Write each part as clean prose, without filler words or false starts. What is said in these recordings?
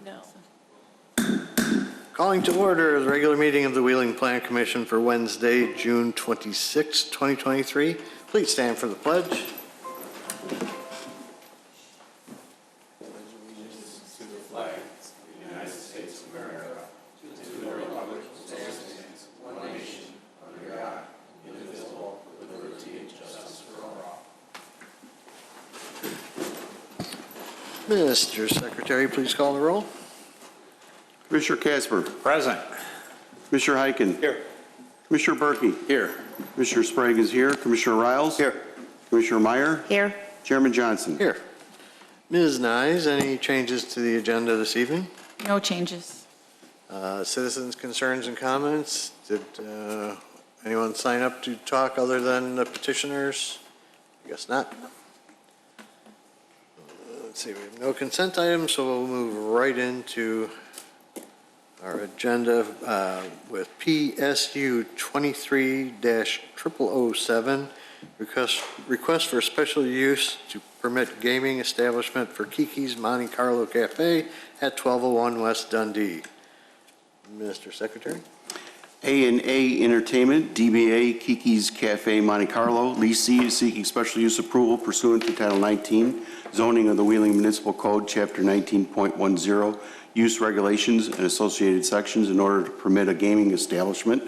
No. Calling to order the regular meeting of the Wheeling Plan Commission for Wednesday, June 26, 2023. Please stand for the pledge. Mr. Secretary, please call the roll. Commissioner Casper. Present. Commissioner Heiken. Here. Commissioner Berkey. Here. Commissioner Sprague is here. Commissioner Riles. Here. Commissioner Meyer. Here. Chairman Johnson. Here. Ms. Nyes, any changes to the agenda this evening? No changes. Citizens' concerns and comments? Did anyone sign up to talk other than the petitioners? I guess not. Let's see, we have no consent items, so we'll move right into our agenda with PSU 23-0007, request for special use to permit gaming establishment for Kiki's Monte Carlo Cafe at 1201 West Dundee. Mr. Secretary. A&A Entertainment, DBA Kiki's Cafe Monte Carlo, leasee is seeking special use approval pursuant to Title 19, zoning of the Wheeling Municipal Code, Chapter 19.10, use regulations and associated sections in order to permit a gaming establishment,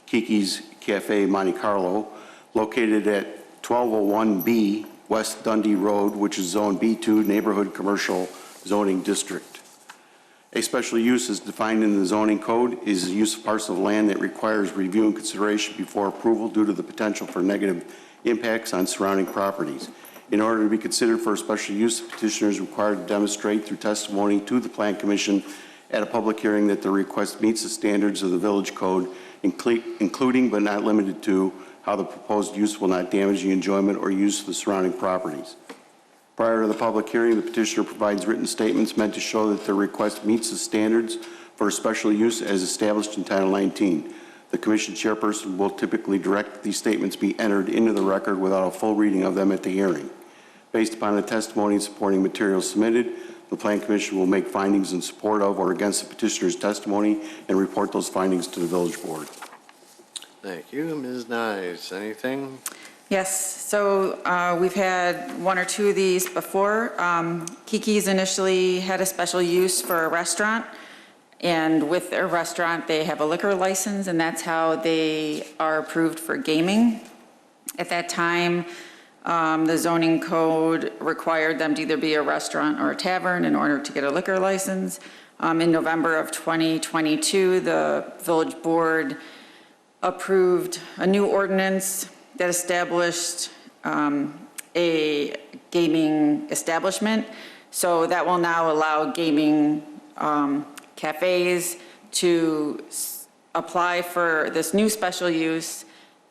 Kiki's Cafe Monte Carlo, located at 1201B West Dundee Road, which is Zone B2 Neighborhood Commercial Zoning District. A special use as defined in the zoning code is a use of parcel of land that requires review and consideration before approval due to the potential for negative impacts on surrounding properties. In order to be considered for a special use, the petitioner is required to demonstrate through testimony to the Plan Commission at a public hearing that the request meets the standards of the Village Code, including but not limited to how the proposed use will not damage the enjoyment or use of the surrounding properties. Prior to the public hearing, the petitioner provides written statements meant to show that the request meets the standards for a special use as established in Title 19. The Commission chairperson will typically direct these statements be entered into the record without a full reading of them at the hearing. Based upon the testimony and supporting materials submitted, the Plan Commission will make findings in support of or against the petitioner's testimony and report those findings to the Village Board. Thank you. Ms. Nyes, anything? Yes, so we've had one or two of these before. Kiki's initially had a special use for a restaurant, and with their restaurant, they have a liquor license, and that's how they are approved for gaming. At that time, the zoning code required them to either be a restaurant or a tavern in order to get a liquor license. In November of 2022, the Village Board approved a new ordinance that established a gaming establishment. So that will now allow gaming cafes to apply for this new special use,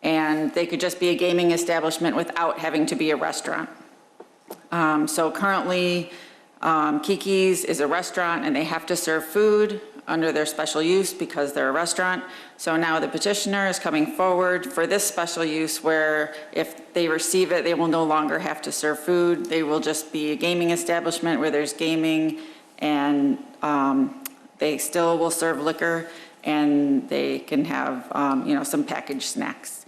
and they could just be a gaming establishment without having to be a restaurant. So currently, Kiki's is a restaurant and they have to serve food under their special use because they're a restaurant. So now the petitioner is coming forward for this special use where if they receive it, they will no longer have to serve food. They will just be a gaming establishment where there's gaming, and they still will serve liquor, and they can have some packaged snacks.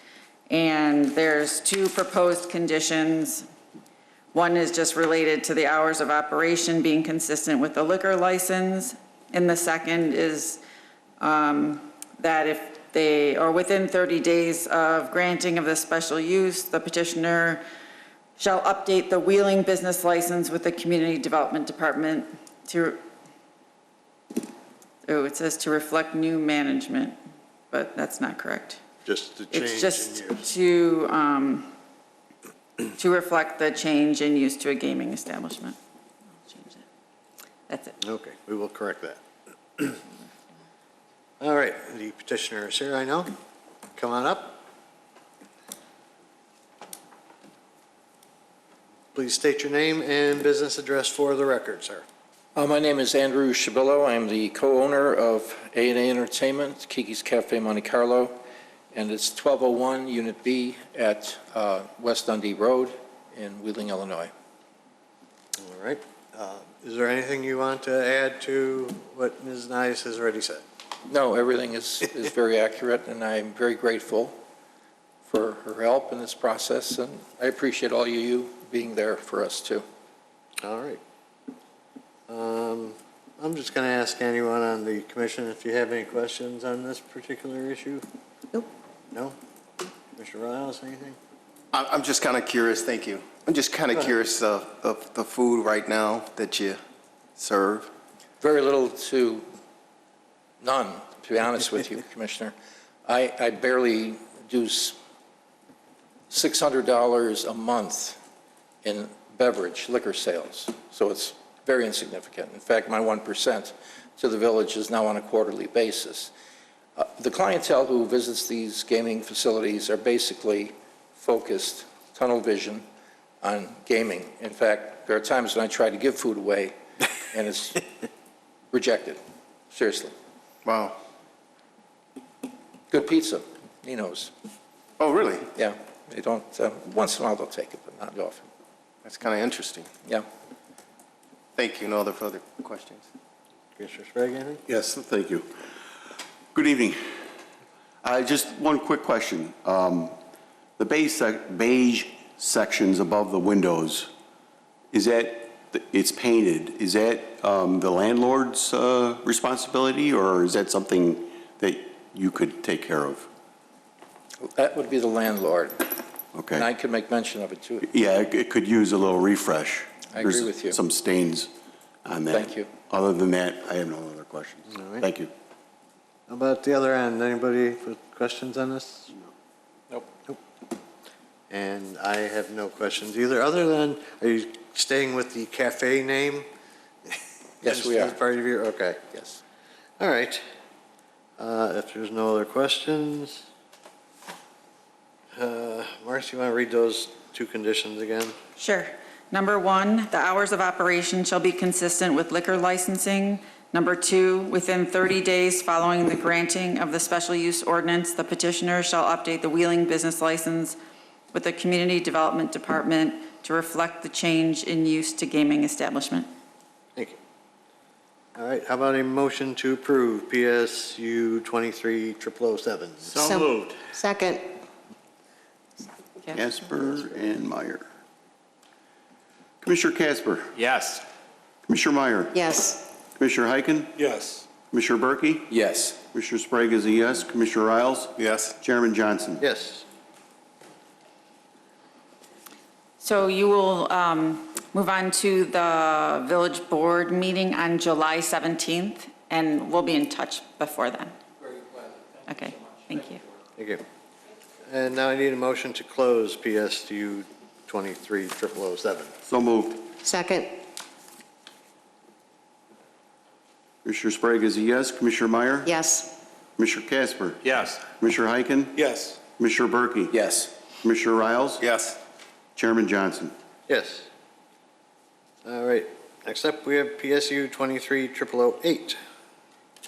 And there's two proposed conditions. One is just related to the hours of operation being consistent with the liquor license. And the second is that if they are within 30 days of granting of the special use, the petitioner shall update the Wheeling business license with the Community Development Department to, it says to reflect new management, but that's not correct. Just the change It's just in use. to reflect the change in use to a gaming establishment. I'll change that. That's it. Okay, we will correct that. All right, the petitioner is here, I know. Come on up. Please state your name and business address for the record, sir. My name is Andrew Shabillo. I'm the co-owner of A&A Entertainment, Kiki's Cafe Monte Carlo, and it's 1201 Unit B at West Dundee Road in Wheeling, Illinois. All right. Is there anything you want to add to what Ms. Nyes has already said? No, everything is very accurate, and I'm very grateful for her help in this process, and I appreciate all you being there for us, too. All right. I'm just going to ask anyone on the commission if you have any questions on this particular issue. Nope. No? Mr. Riles, anything? I'm just kind of curious, thank you. I'm just kind of curious of the food right now that you serve. Very little to none, to be honest with you, Commissioner. I barely do $600 a month in beverage, liquor sales, so it's very insignificant. In fact, my 1% to the village is now on a quarterly basis. The clientele who visits these gaming facilities are basically focused, tunnel vision, on gaming. In fact, there are times when I try to give food away, and it's rejected, seriously. Wow. Good pizza, Nino's. Oh, really? Yeah, they don't, once in a while they'll take it, but not often. That's kind of interesting. Yeah. Thank you. No other further questions? Commissioner Sprague, anything? Yes, thank you. Good evening. Just one quick question. The beige sections above the windows, is that, it's painted, is that the landlord's responsibility, or is that something that you could take care of? That would be the landlord, Okay. and I could make mention of it too. Yeah, it could use a little refresh. I agree There's with you. some stains on that. Thank you. Other than that, I have no other questions. All right. Thank you. How about the other end? Anybody with questions on this? Nope. And I have no questions either, other than, are you staying with the cafe name? Yes, we As are. part of your, okay. Yes. All right. If there's no other questions, Marcy, you want to read those two conditions again? Sure. Number 1, the hours of operation shall be consistent with liquor licensing. Number 2, within 30 days following the granting of the special use ordinance, the petitioner shall update the Wheeling business license with the Community Development Department to reflect the change in use to gaming establishment. Thank you. All right, how about a motion to approve PSU 23-007? So moved. Second. Casper and Meyer. Commissioner Casper. Yes. Commissioner Meyer. Yes. Commissioner Heiken. Yes. Commissioner Berkey. Yes. Commissioner Sprague is a yes. Commissioner Riles. Yes. Chairman Johnson. Yes. So you will move on to the village board meeting on July 17th, and we'll be in touch before then. Okay, thank you. Thank you. And now I need a motion to close PSU 23-007. So moved. Second. Commissioner Sprague is a yes. Commissioner Meyer. Yes. Commissioner Casper. Yes. Commissioner Heiken. Yes. Commissioner Berkey. Yes. Commissioner Riles. Yes. Chairman Johnson. Yes. All right, next up, we have PSU 23-008.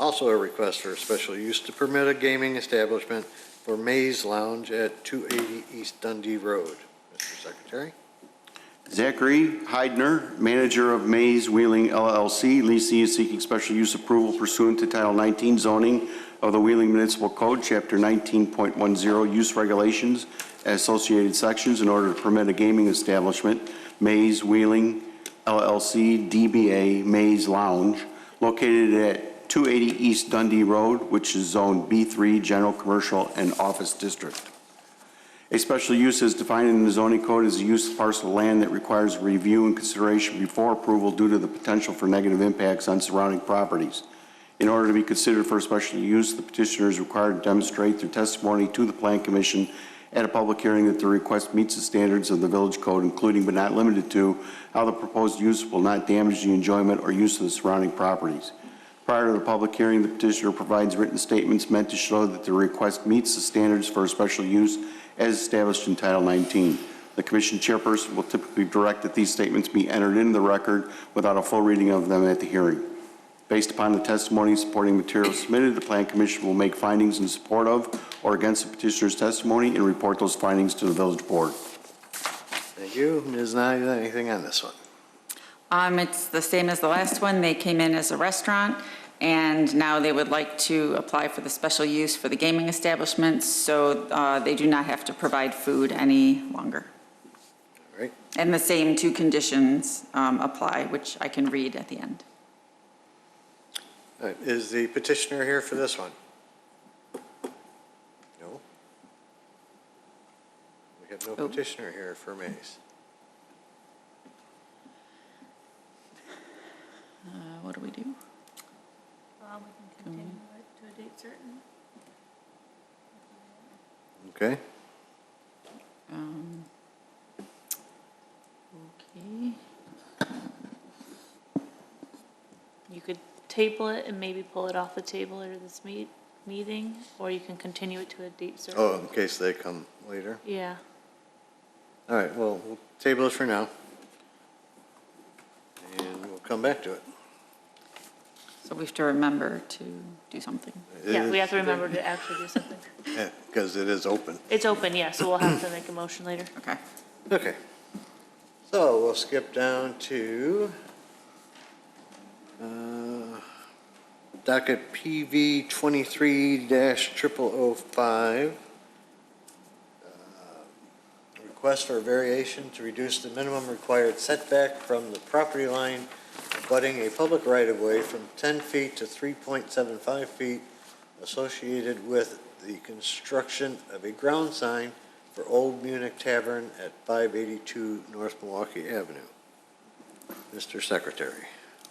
Also a request for a special use to permit a gaming establishment for Maze Lounge at 280 East Dundee Road. Mr. Secretary? Zachary Heidner, manager of Maze Wheeling LLC. Leasing is seeking special use approval pursuant to Title 19 zoning of the Wheeling Municipal Code, Chapter 19.10, use regulations and associated sections in order to permit a gaming establishment, Maze Wheeling LLC, DBA Maze Lounge, located at 280 East Dundee Road, which is Zone B3, General Commercial and Office District. A special use is defined in the zoning code as a use of parcel of land that requires review and consideration before approval due to the potential for negative impacts on surrounding properties. In order to be considered for a special use, the petitioner is required to demonstrate through testimony to the Plan Commission at a public hearing that the request meets the standards of the village code, including but not limited to how the proposed use will not damage the enjoyment or use of the surrounding properties. Prior to the public hearing, the petitioner provides written statements meant to show that the request meets the standards for a special use as established in Title 19. The Commission chairperson will typically direct that these statements be entered into the record without a full reading of them at the hearing. Based upon the testimony and supporting materials submitted, the Plan Commission will make findings in support of or against the petitioner's testimony and report those findings to the village board. Thank you. Ms. Nye, anything on this one? It's the same as the last one. They came in as a restaurant, and now they would like to apply for the special use for the gaming establishments, so they do not have to provide food any longer. All right. And the same two conditions apply, which I can read at the end. All right, is the petitioner here for this one? No? We have no Oh. petitioner here for Mays. What do we do? We can continue it to a date certain. Okay, Okay. You could table it and maybe pull it off the table at this meeting, or you can continue it to a date certain. oh, in case they come later. Yeah. All right, well, we'll table it for now. And we'll come back to it. So we have to remember to do something. Yeah, we have to remember to actually do something. Yeah, because it is open. It's open, yeah, so we'll have to make a motion later. Okay. Okay. So we'll skip down to docket PV 23-0005. Request for a variation to reduce the minimum required setback from the property line abutting a public right-of-way from 10 feet to 3.75 feet associated with the construction of a ground sign for Old Munich Tavern at 582 North Milwaukee Avenue. Mr. Secretary.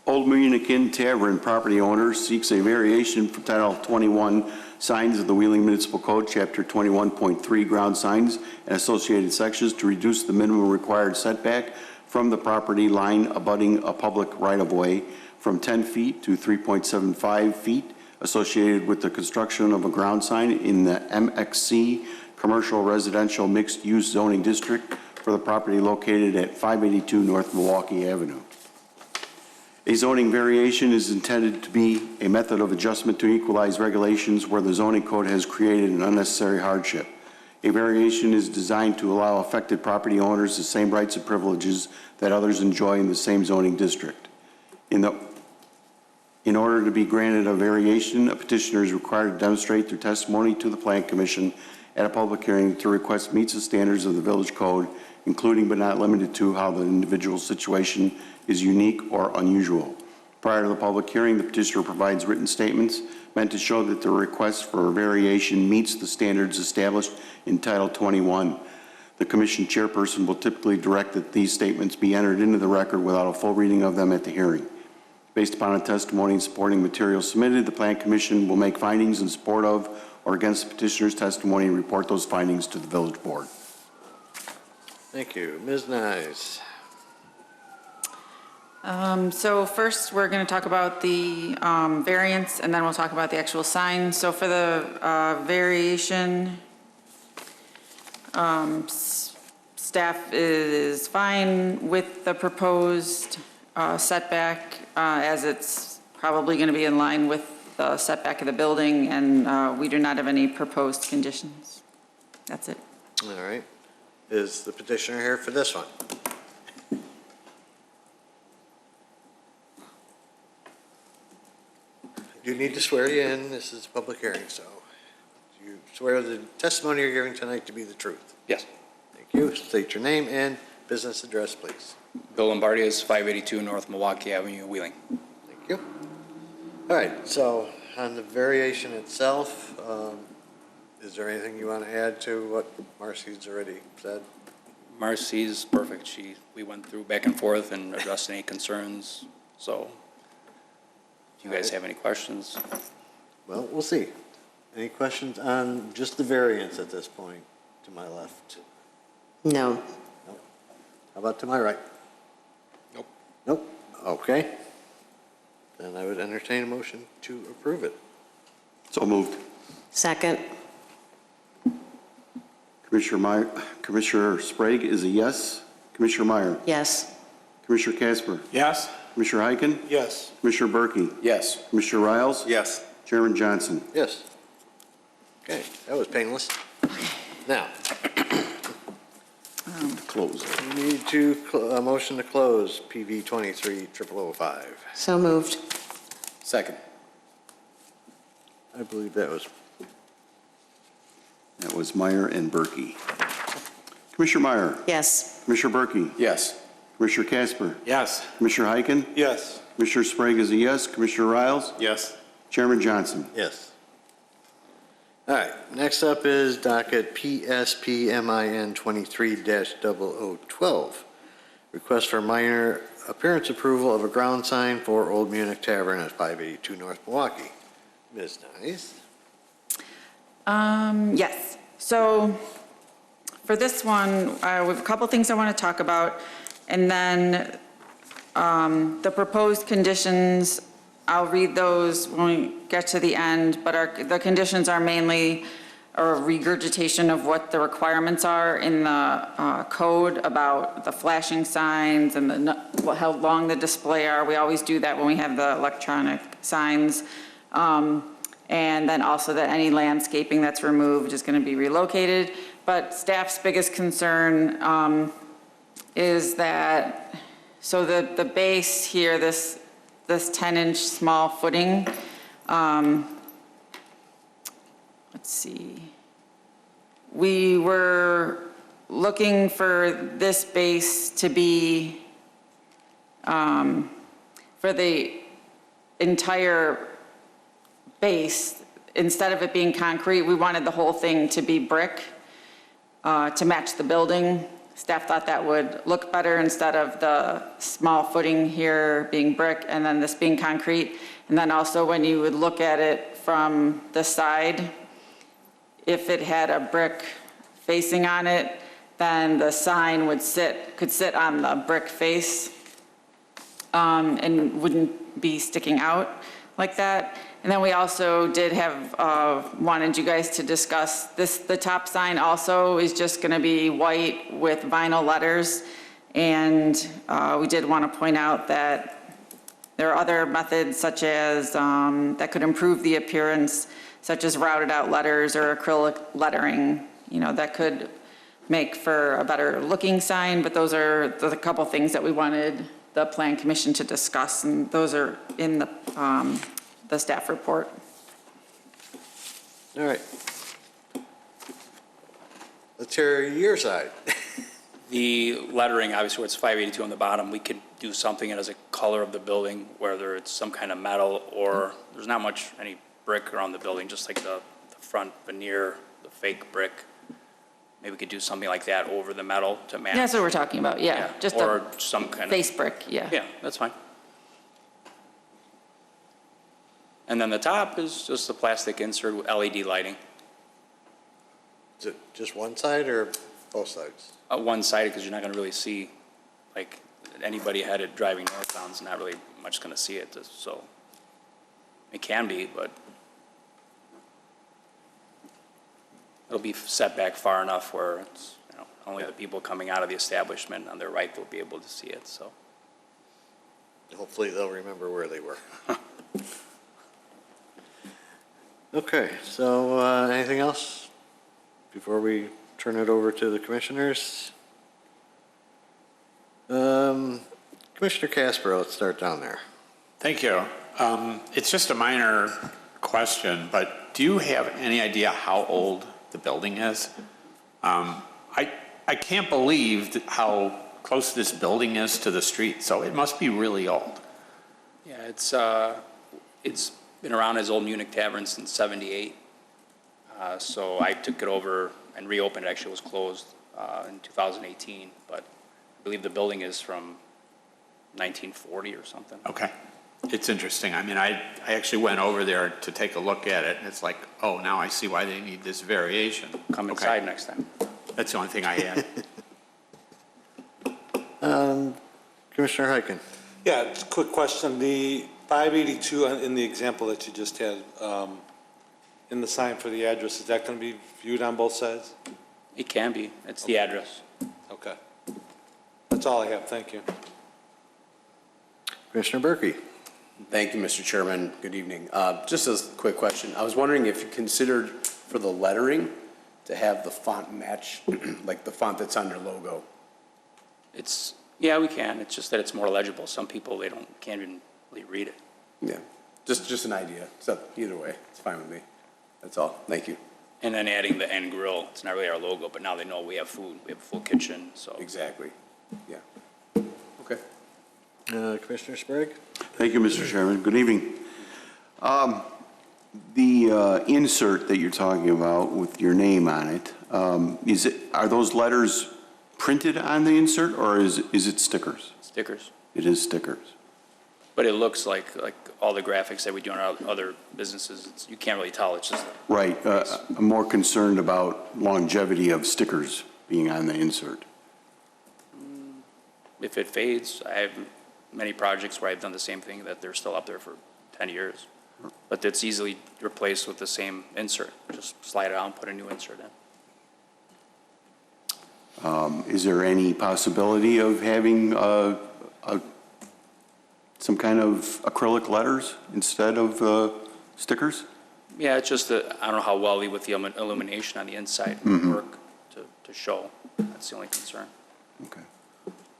Old Munich Tavern property owner seeks a variation from Title 21 Signs of the Wheeling Municipal Code, Chapter 21.3 Ground Signs and associated sections to reduce the minimum required setback from the property line abutting a public right-of-way from 10 feet to 3.75 feet associated with the construction of a ground sign in the MXC Commercial Residential Mixed-Use Zoning District for the property located at 582 North Milwaukee Avenue. A zoning variation is intended to be a method of adjustment to equalize regulations where the zoning code has created an unnecessary hardship. A variation is designed to allow affected property owners the same rights and privileges that others enjoy in the same zoning district. In order to be granted a variation, a petitioner is required to demonstrate through testimony to the Plan Commission at a public hearing that the request meets the standards of the village code, including but not limited to how the individual situation is unique or unusual. Prior to the public hearing, the petitioner provides written statements meant to show that the request for a variation meets the standards established in Title 21. The Commission chairperson will typically direct that these statements be entered into the record without a full reading of them at the hearing. Based upon a testimony and supporting materials submitted, the Plan Commission will make findings in support of or against the petitioner's testimony and report those findings to the village board. Thank you. Ms. Nyes. So first, we're going to talk about the variance, and then we'll talk about the actual sign. So for the variation, staff is fine with the proposed setback, as it's probably going to be in line with the setback of the building, and we do not have any proposed conditions. That's it. All right. Is the petitioner here for this one? I do need to swear you in. This is a public hearing, so do you swear the testimony you're giving tonight to be the truth? Yes. Thank you. State your name and business address, please. Bill Lombardi is 582 North Milwaukee Avenue, Wheeling. Thank you. All right, so on the variation itself, is there anything you want to add to what Marcy's already said? Marcy's perfect. We went through back and forth and addressed any concerns. So, do you guys have any questions? Well, we'll see. Any questions on just the variance at this point to my left? No. No. How about to my right? Nope. Nope. Okay. Then I would entertain a motion to approve it. So moved. Second. Commissioner Sprague is a yes. Commissioner Meyer. Yes. Commissioner Casper. Yes. Commissioner Heiken. Yes. Commissioner Berkey. Yes. Commissioner Riles. Yes. Chairman Johnson. Yes. Okay, that was painless. Now, close. We need to, a motion to close PV 23-0005. So moved. Second. I believe that was Meyer and Berkey. Commissioner Meyer. Yes. Commissioner Berkey. Yes. Commissioner Casper. Yes. Commissioner Heiken. Yes. Commissioner Sprague is a yes. Commissioner Riles. Yes. Chairman Johnson. yes. All right, next up is docket PSPMIN 23-0012. Request for minor appearance approval of a ground sign for Old Munich Tavern at 582 North Milwaukee. Ms. Nice. Yes. So for this one, we have a couple things I want to talk about. And then the proposed conditions, I'll read those when we get to the end, but the conditions are mainly a regurgitation of what the requirements are in the code about the flashing signs and how long the display are. We always do that when we have the electronic signs. And then also that any landscaping that's removed is going to be relocated. But staff's biggest concern is that, so the base here, this 10-inch small footing, let's see. We were looking for this base to be, for the entire base, instead of it being concrete, we wanted the whole thing to be brick to match the building. Staff thought that would look better instead of the small footing here being brick and then this being concrete. And then also when you would look at it from the side, if it had a brick facing on it, then the sign could sit on the brick face and wouldn't be sticking out like that. And then we also did have, wanted you guys to discuss this, the top sign also is just gonna be white with vinyl letters. And we did wanna point out that there are other methods such as, that could improve the appearance, such as routed out letters or acrylic lettering, that could make for a better looking sign, but those are the couple things that we wanted the Plan Commission to discuss, and those are in the staff report. All right. Let's hear your side. The lettering, obviously, where it's 582 on the bottom, we could do something as a color of the building, whether it's some kind of metal or there's not much, any brick around the building, just like the front veneer, the fake brick. Maybe we could do something like that over the metal to match. That's what we're talking about, yeah. Just Or a some kind of. face brick, yeah. Yeah, that's fine. And then the top is just the plastic insert with LED lighting. Is it just one side or both sides? One-sided, because you're not going to really see, like, anybody headed driving northbound is not really much going to see it, so it can be, but it'll be set back far enough where it's, only the people coming out of the establishment on their right will be able to see it, so. Hopefully they'll remember where they were. Okay, so anything else before we turn it over to the commissioners? Commissioner Casper, let's start down there. Thank you. It's just a minor question, but do you have any idea how old the building is? I can't believe how close this building is to the street, so it must be really old. Yeah, it's been around as Old Munich Tavern since '78. So I took it over and reopened. It actually was closed in 2018, but I believe the building is from 1940 or something. Okay. It's interesting. I mean, I actually went over there to take a look at it, and it's like, oh, now I see why they need this variation. Come inside next time. That's the only thing I had. Commissioner Heiken. Yeah, just a quick question. The 582 in the example that you just had, in the sign for the address, is that going to be viewed on both sides? It can be. It's the address. Okay. That's all I have. Thank you. Commissioner Berkey. Thank you, Mr. Chairman. Good evening. Just a quick question. I was wondering if you considered for the lettering to have the font match, like the font that's on your logo. It's, yeah, we can. It's just that it's more legible. Some people, can't even really read it. Yeah, just an idea. So either way, it's fine with me. That's all. Thank you. And then adding the end grill, it's not really our logo, but now they know we have food. We have a full kitchen, so. Exactly. Yeah. Okay. Commissioner Sprague? Thank you, Mr. Chairman. Good evening. The insert that you're talking about with your name on it, are those letters printed on the insert, or is it stickers? Stickers. It is stickers. But it looks like all the graphics that we do in our other businesses, you can't really tell. It's just. Right. I'm more concerned about longevity of stickers being on the insert. If it fades, I have many projects where I've done the same thing, that they're still up there for 10 years. But it's easily replaced with the same insert. Just slide it out and put a new insert in. Is there any possibility of having some kind of acrylic letters instead of stickers? Yeah, it's just that I don't know how well with the illumination on the inside would work to show. That's the only concern. Okay.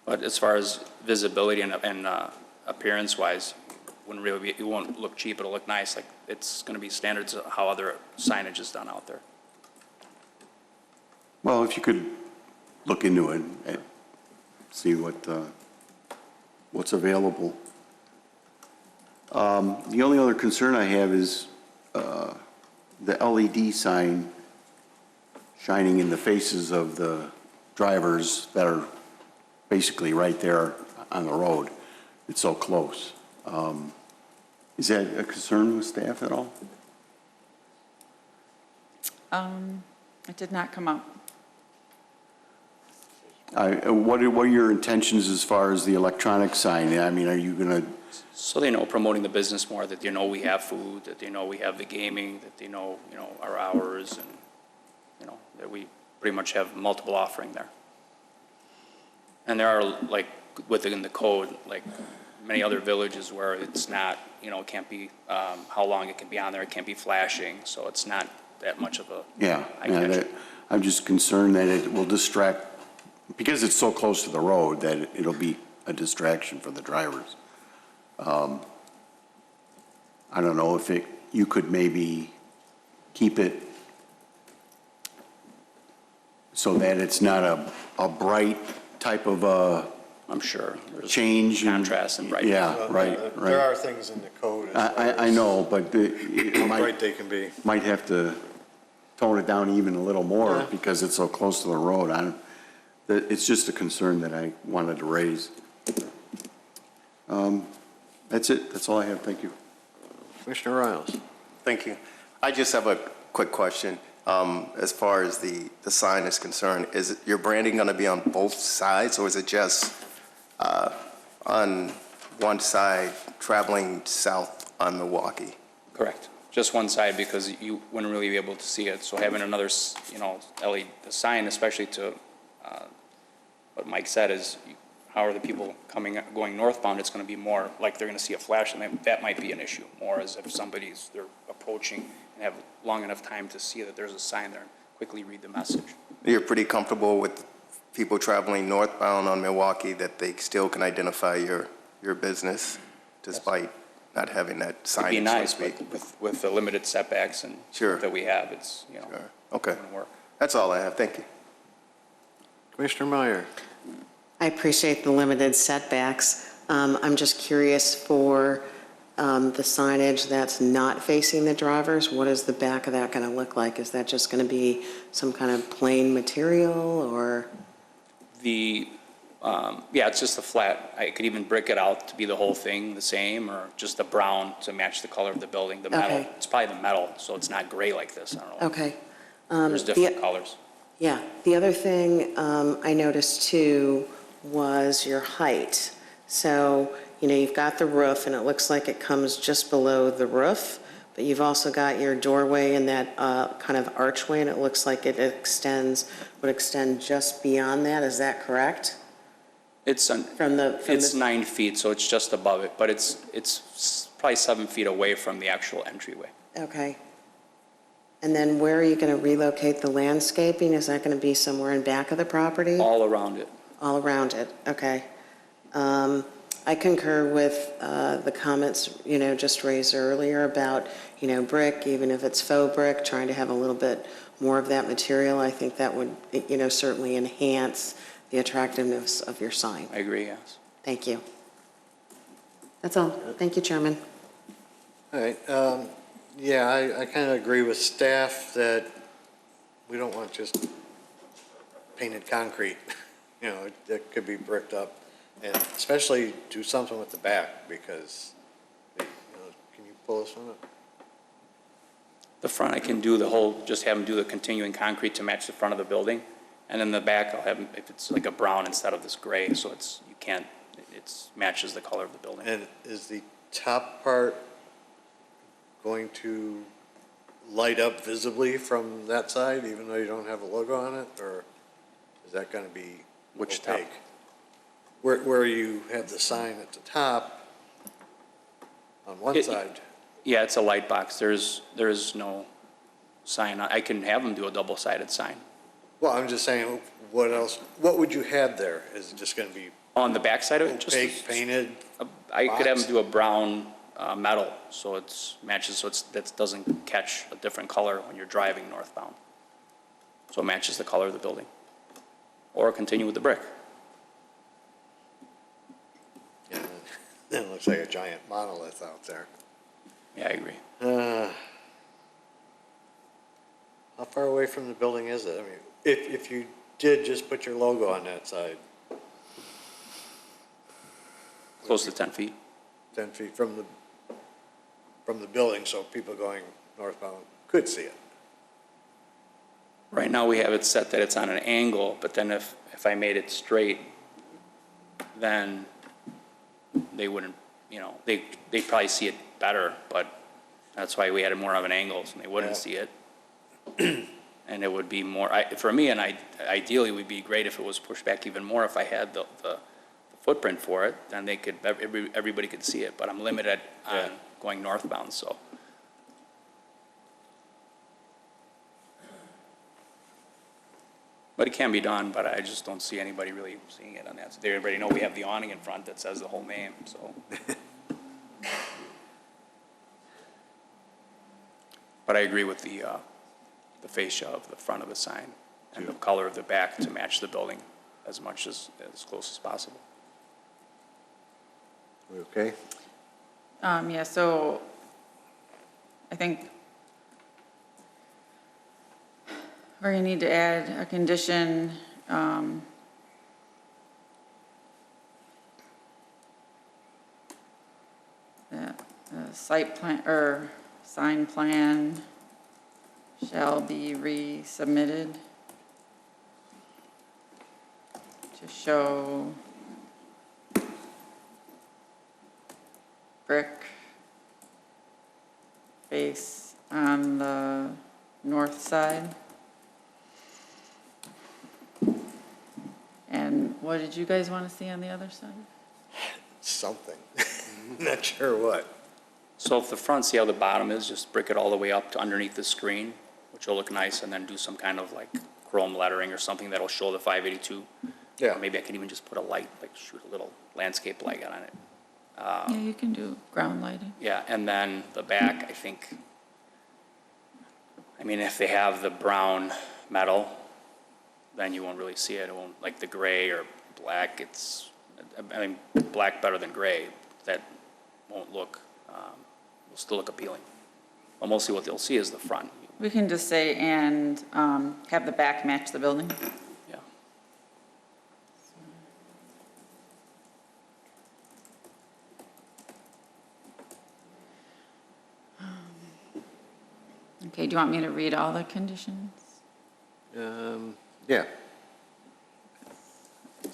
But as far as visibility and appearance-wise, it won't look cheap. It'll look nice. Like, it's going to be standards of how other signage is done out there. Well, if you could look into it and see what's available. The only other concern I have is the LED sign shining in the faces of the drivers that are basically right there on the road. It's so close. Is that a concern with staff at all? It did not come up. What are your intentions as far as the electronic sign? I mean, are you going to? So they know, promoting the business more, that they know we have food, that they know we have the gaming, that they know, our hours, and, that we pretty much have multiple offering there. And there are, like, within the code, like many other villages where it's not, it can't be, how long it can be on there, it can't be flashing, so it's not that much of a eye-catcher. I'm just concerned that it will distract, because it's so close to the road, that it'll be a distraction for the drivers. I don't know if you could maybe keep it so that it's not a bright type of I'm sure. There's change. contrast and brightness. Yeah, right. There are things in the code. As far I as know, but how bright they can be. might have to tone it down even a little more because it's so close to the road. It's just a concern that I wanted to raise. That's it. That's all I have. Thank you. Commissioner Riles? Thank you. I just have a quick question. As far as the sign is concerned, is your branding going to be on both sides, or is it just on one side traveling south on Milwaukee? Correct. Just one side, because you wouldn't really be able to see it. So having another, LED sign, especially to what Mike said, is how are the people going northbound? It's going to be more like they're going to see a flash, and that might be an issue. More as if they're approaching and have long enough time to see that there's a sign there and quickly read the message. You're pretty comfortable with people traveling northbound on Milwaukee that they still can identify your business despite not having that signage? It'd be nice, so to but speak? with the limited setbacks and that we have, it's, Sure. Okay. it wouldn't work. That's all I have. Thank you. Commissioner Meyer? I appreciate the limited setbacks. I'm just curious for the signage that's not facing the drivers, what is the back of that going to look like? Is that just going to be some kind of plain material, or? It's just a flat. I could even brick it out to be the whole thing the same, or just a brown to match the color of the building. The metal, it's probably the metal, so it's not gray like this. I don't know. Okay. There's different colors. Yeah. The other thing I noticed too was your height. So, you've got the roof, and it looks like it comes just below the roof, but you've also got your doorway and that kind of archway, and it looks like it would extend just beyond that. Is that correct? It's 9 feet, so it's just above it, but it's probably 7 feet away from the actual entryway. Okay. And then where are you going to relocate the landscaping? Is that going to be somewhere in back of the property? All around it. all around it, okay. I concur with the comments, just raised earlier about, brick, even if it's faux brick, trying to have a little bit more of that material. I think that would, certainly enhance the attractiveness of your sign. I agree, yes. Thank you. That's all. Thank you, Chairman. All right, yeah, I kind of agree with staff that we don't want just painted concrete. That could be bricked up, and especially do something with the back, because, can you pull this one up? The front, I can do the whole, just have them do the continuing concrete to match the front of the building. And then the back, I'll have them, if it's like a brown instead of this gray, so it matches the color of the building. And is the top part going to light up visibly from that side, even though you don't have a logo on it, or is that going to be Which top? opaque? Where you have the sign at the top on one side. Yeah, it's a light box. There's no sign. I can have them do a double-sided sign. Well, I'm just saying, what else, what would you have there? Is it just going to be On the back side of it, just opaque, painted? I could have box? them do a brown metal, so it matches, so that doesn't catch a different color when you're driving northbound. So it matches the color of the building. Or continue with the brick. Yeah, then it looks like a giant monolith out there. Yeah, I agree. How far away from the building is it? I mean, if you did just put your logo on that side, Close to 10 feet. 10 feet from the building, so people going northbound could see it. Right now, we have it set that it's on an angle, but then if I made it straight, then they wouldn't, they'd probably see it better, but that's why we had it more of an angle, so they wouldn't see it. And it would be more, for me, and ideally, it would be great if it was pushed back even more, if I had the footprint for it, then everybody could see it, but I'm limited on going northbound, so. But it can be done, but I just don't see anybody really seeing it on that. So they already know we have the awning in front that says the whole name, so. But I agree with the fascia of the front of the sign and the color of the back to match the building as close as possible. We okay? Yeah, so I think we're going to need to add a condition, that the site plan, or sign plan shall be resubmitted to show brick face on the north side. And what did you guys want to see on the other side? Something. Not sure what. So if the front, see how the bottom is, just brick it all the way up to underneath the screen, which will look nice, and then do some kind of like chrome lettering or something that'll show the 582. Yeah. Or maybe I can even just put a light, like shoot a little landscape light on it. Yeah, you can do ground lighting. Yeah, and then the back, I think, if they have the brown metal, then you won't really see it. It won't, like the gray or black, black better than gray. That won't look, will still look appealing. But mostly what they'll see is the front. We can just say, and have the back match the building. Yeah. Okay, do you want me to read all the conditions? Yeah. I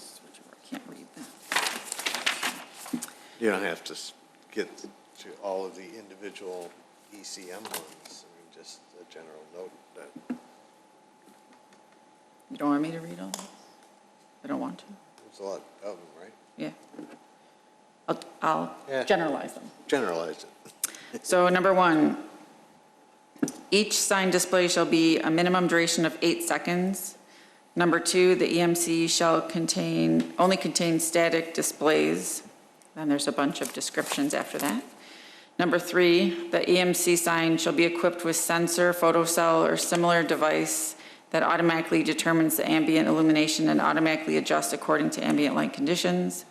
can't read that. You don't have to get to all of the individual ECM ones. Just a general note that You don't want me to read all this? I don't want to. there's a lot of them, right? Yeah. I'll Yeah. generalize them. Generalize it. So number 1, each sign display shall be a minimum duration of 8 seconds. Number 2, the EMC shall only contain static displays. Then there's a bunch of descriptions after that. Number 3, the EMC sign shall be equipped with sensor, photocell, or similar device that automatically determines the ambient illumination and automatically adjusts according to ambient light conditions.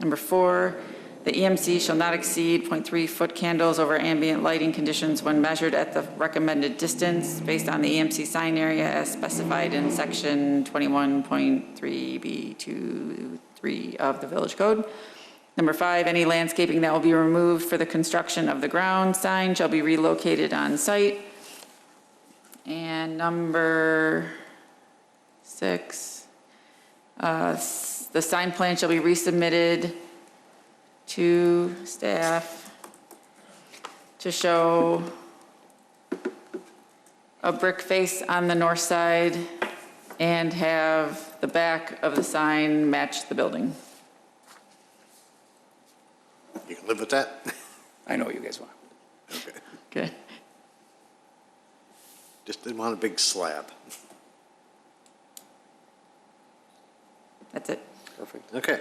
Number 4, the EMC shall not exceed 0.3 foot candles over ambient lighting conditions when measured at the recommended distance based on the EMC sign area as specified in section 21.3B23 of the Village Code. Number 5, any landscaping that will be removed for the construction of the ground sign shall be relocated on site. And number 6, the sign plan shall be resubmitted to staff to show a brick face on the north side and have the back of the sign match the building. You can live with that? I know what you guys want. Okay. Good. Just didn't want a big slab. That's it. Perfect. Okay.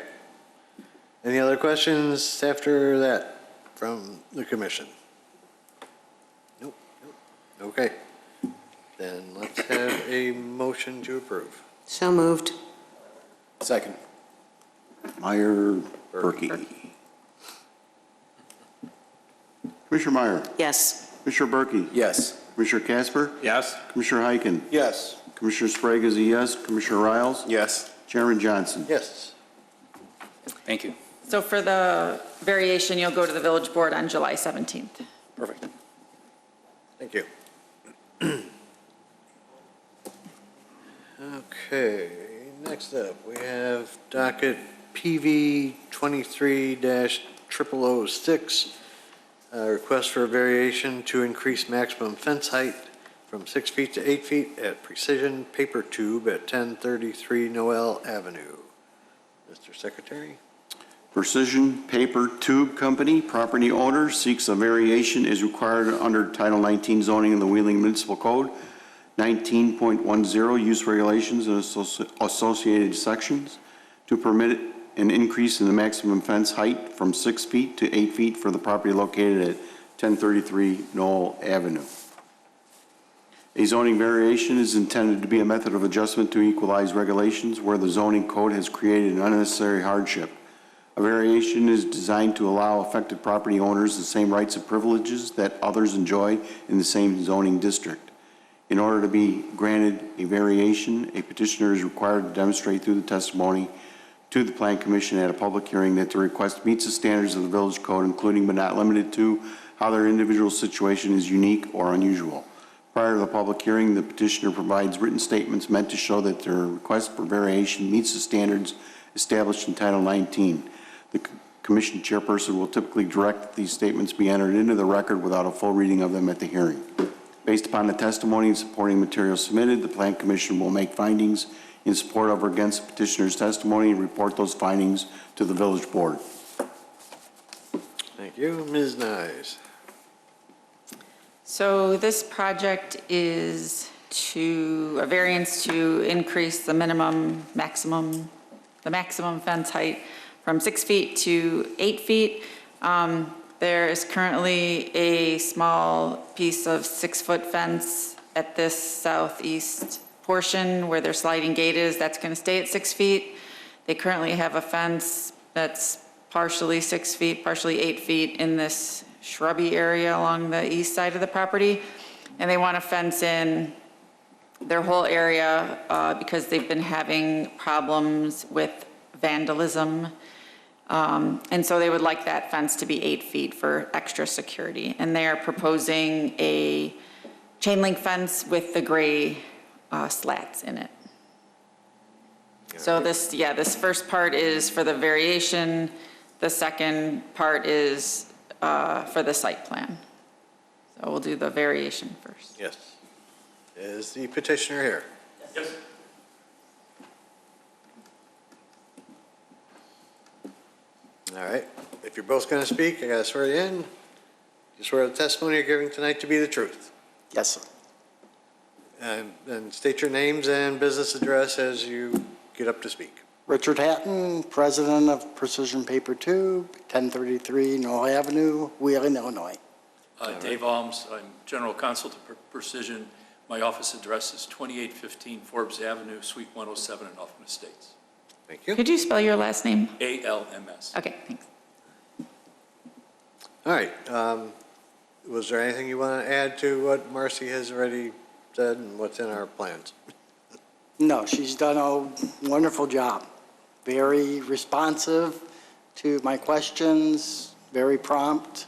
Any other questions after that from the commission? Nope. Okay. Then let's have a motion to approve. So moved. Second. Meyer, Berkey. Commissioner Meyer. Yes. Commissioner Berkey. Yes. Commissioner Casper. Yes? Commissioner Heiken. Yes. Commissioner Sprague is a yes. Commissioner Riles. Yes. Chairman Johnson. Yes. Thank you. So for the variation, you'll go to the village board on July 17th. Perfect. Thank you. Okay, next up, we have docket PV 23-0006, request for a variation to increase maximum fence height from 6 feet to 8 feet at Precision Paper Tube at 1033 Noel Avenue. Mr. Secretary? Precision Paper Tube Company, property owner, seeks a variation as required under Title 19 zoning in the Wheeling Municipal Code, 19.10 use regulations and associated sections to permit an increase in the maximum fence height from 6 feet to 8 feet for the property located at 1033 Noel Avenue. A zoning variation is intended to be a method of adjustment to equalize regulations where the zoning code has created an unnecessary hardship. A variation is designed to allow affected property owners the same rights and privileges that others enjoy in the same zoning district. In order to be granted a variation, a petitioner is required to demonstrate through the testimony to the Plan Commission at a public hearing that the request meets the standards of the Village Code, including but not limited to how their individual situation is unique or unusual. Prior to the public hearing, the petitioner provides written statements meant to show that their request for variation meets the standards established in Title 19. The Commission chairperson will typically direct that these statements be entered into the record without a full reading of them at the hearing. Based upon the testimony and supporting materials submitted, the Plan Commission will make findings in support of or against the petitioner's testimony and report those findings to the Village Board. Thank you. Ms. Nyes? So this project is a variance to increase the maximum fence height from 6 feet to 8 feet. There is currently a small piece of 6-foot fence at this southeast portion where their sliding gate is. That's going to stay at 6 feet. They currently have a fence that's partially 6 feet, partially 8 feet in this shrubby area along the east side of the property. And they want to fence in their whole area because they've been having problems with vandalism. And so they would like that fence to be 8 feet for extra security. And they are proposing a chain link fence with the gray slats in it. So this first part is for the variation. The second part is for the site plan. So we'll do the variation first. Yes. Is the petitioner here? Yes. All right. If you're both going to speak, I got to swear you in. You swear the testimony you're giving tonight to be the truth. Yes, sir. And state your names and business address as you get up to speak. Richard Hatton, President of Precision Paper Tube, 1033 Noel Avenue, Wheeling, Illinois. Dave Alms, I'm General Counsel to Precision. My office address is 2815 Forbes Avenue, Suite 107 in Hoffman Estates. Thank you. Could you spell your last name? ALMS. Okay, thanks. All right. Was there anything you want to add to what Marcy has already said and what's in our plans? No, she's done a wonderful job. Very responsive to my questions, very prompt,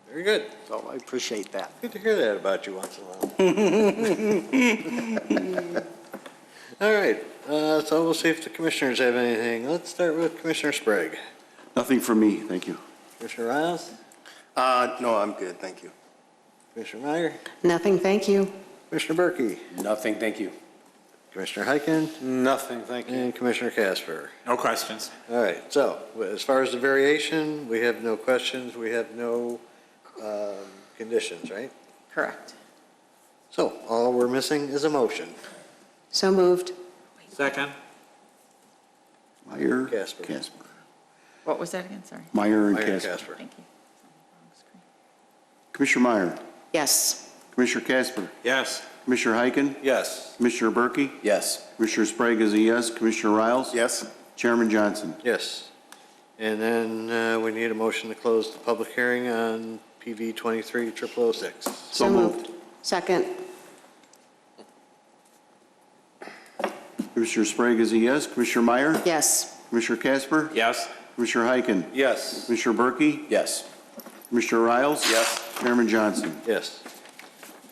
Very good. so I appreciate that. Good to hear that about you once in a while. All right. So we'll see if the commissioners have anything. Let's start with Commissioner Sprague. Nothing for me, thank you. Commissioner Riles? No, I'm good, thank you. Commissioner Meyer? Nothing, thank you. Commissioner Berkey? Nothing, thank you. Commissioner Heiken? Nothing, thank you. And Commissioner Casper. No questions. All right, so as far as the variation, we have no questions, we have no conditions, right? Correct. So all we're missing is a motion. So moved. Second? Meyer. Casper. Casper. What was that again? Sorry. Meyer and Meyer and Casper. Casper. Thank you. Commissioner Meyer. Yes. Commissioner Casper. Yes. Commissioner Heiken. Yes. Commissioner Berkey. Yes. Commissioner Sprague is a yes. Commissioner Riles. Yes? Chairman Johnson. Yes. And then we need a motion to close the public hearing on PV 23-006. So moved. Second. Commissioner Sprague is a yes. Commissioner Meyer. Yes. Commissioner Casper. Yes. Commissioner Heiken. Yes. Commissioner Berkey. Yes. Commissioner Riles. Yes. Chairman Johnson. Yes.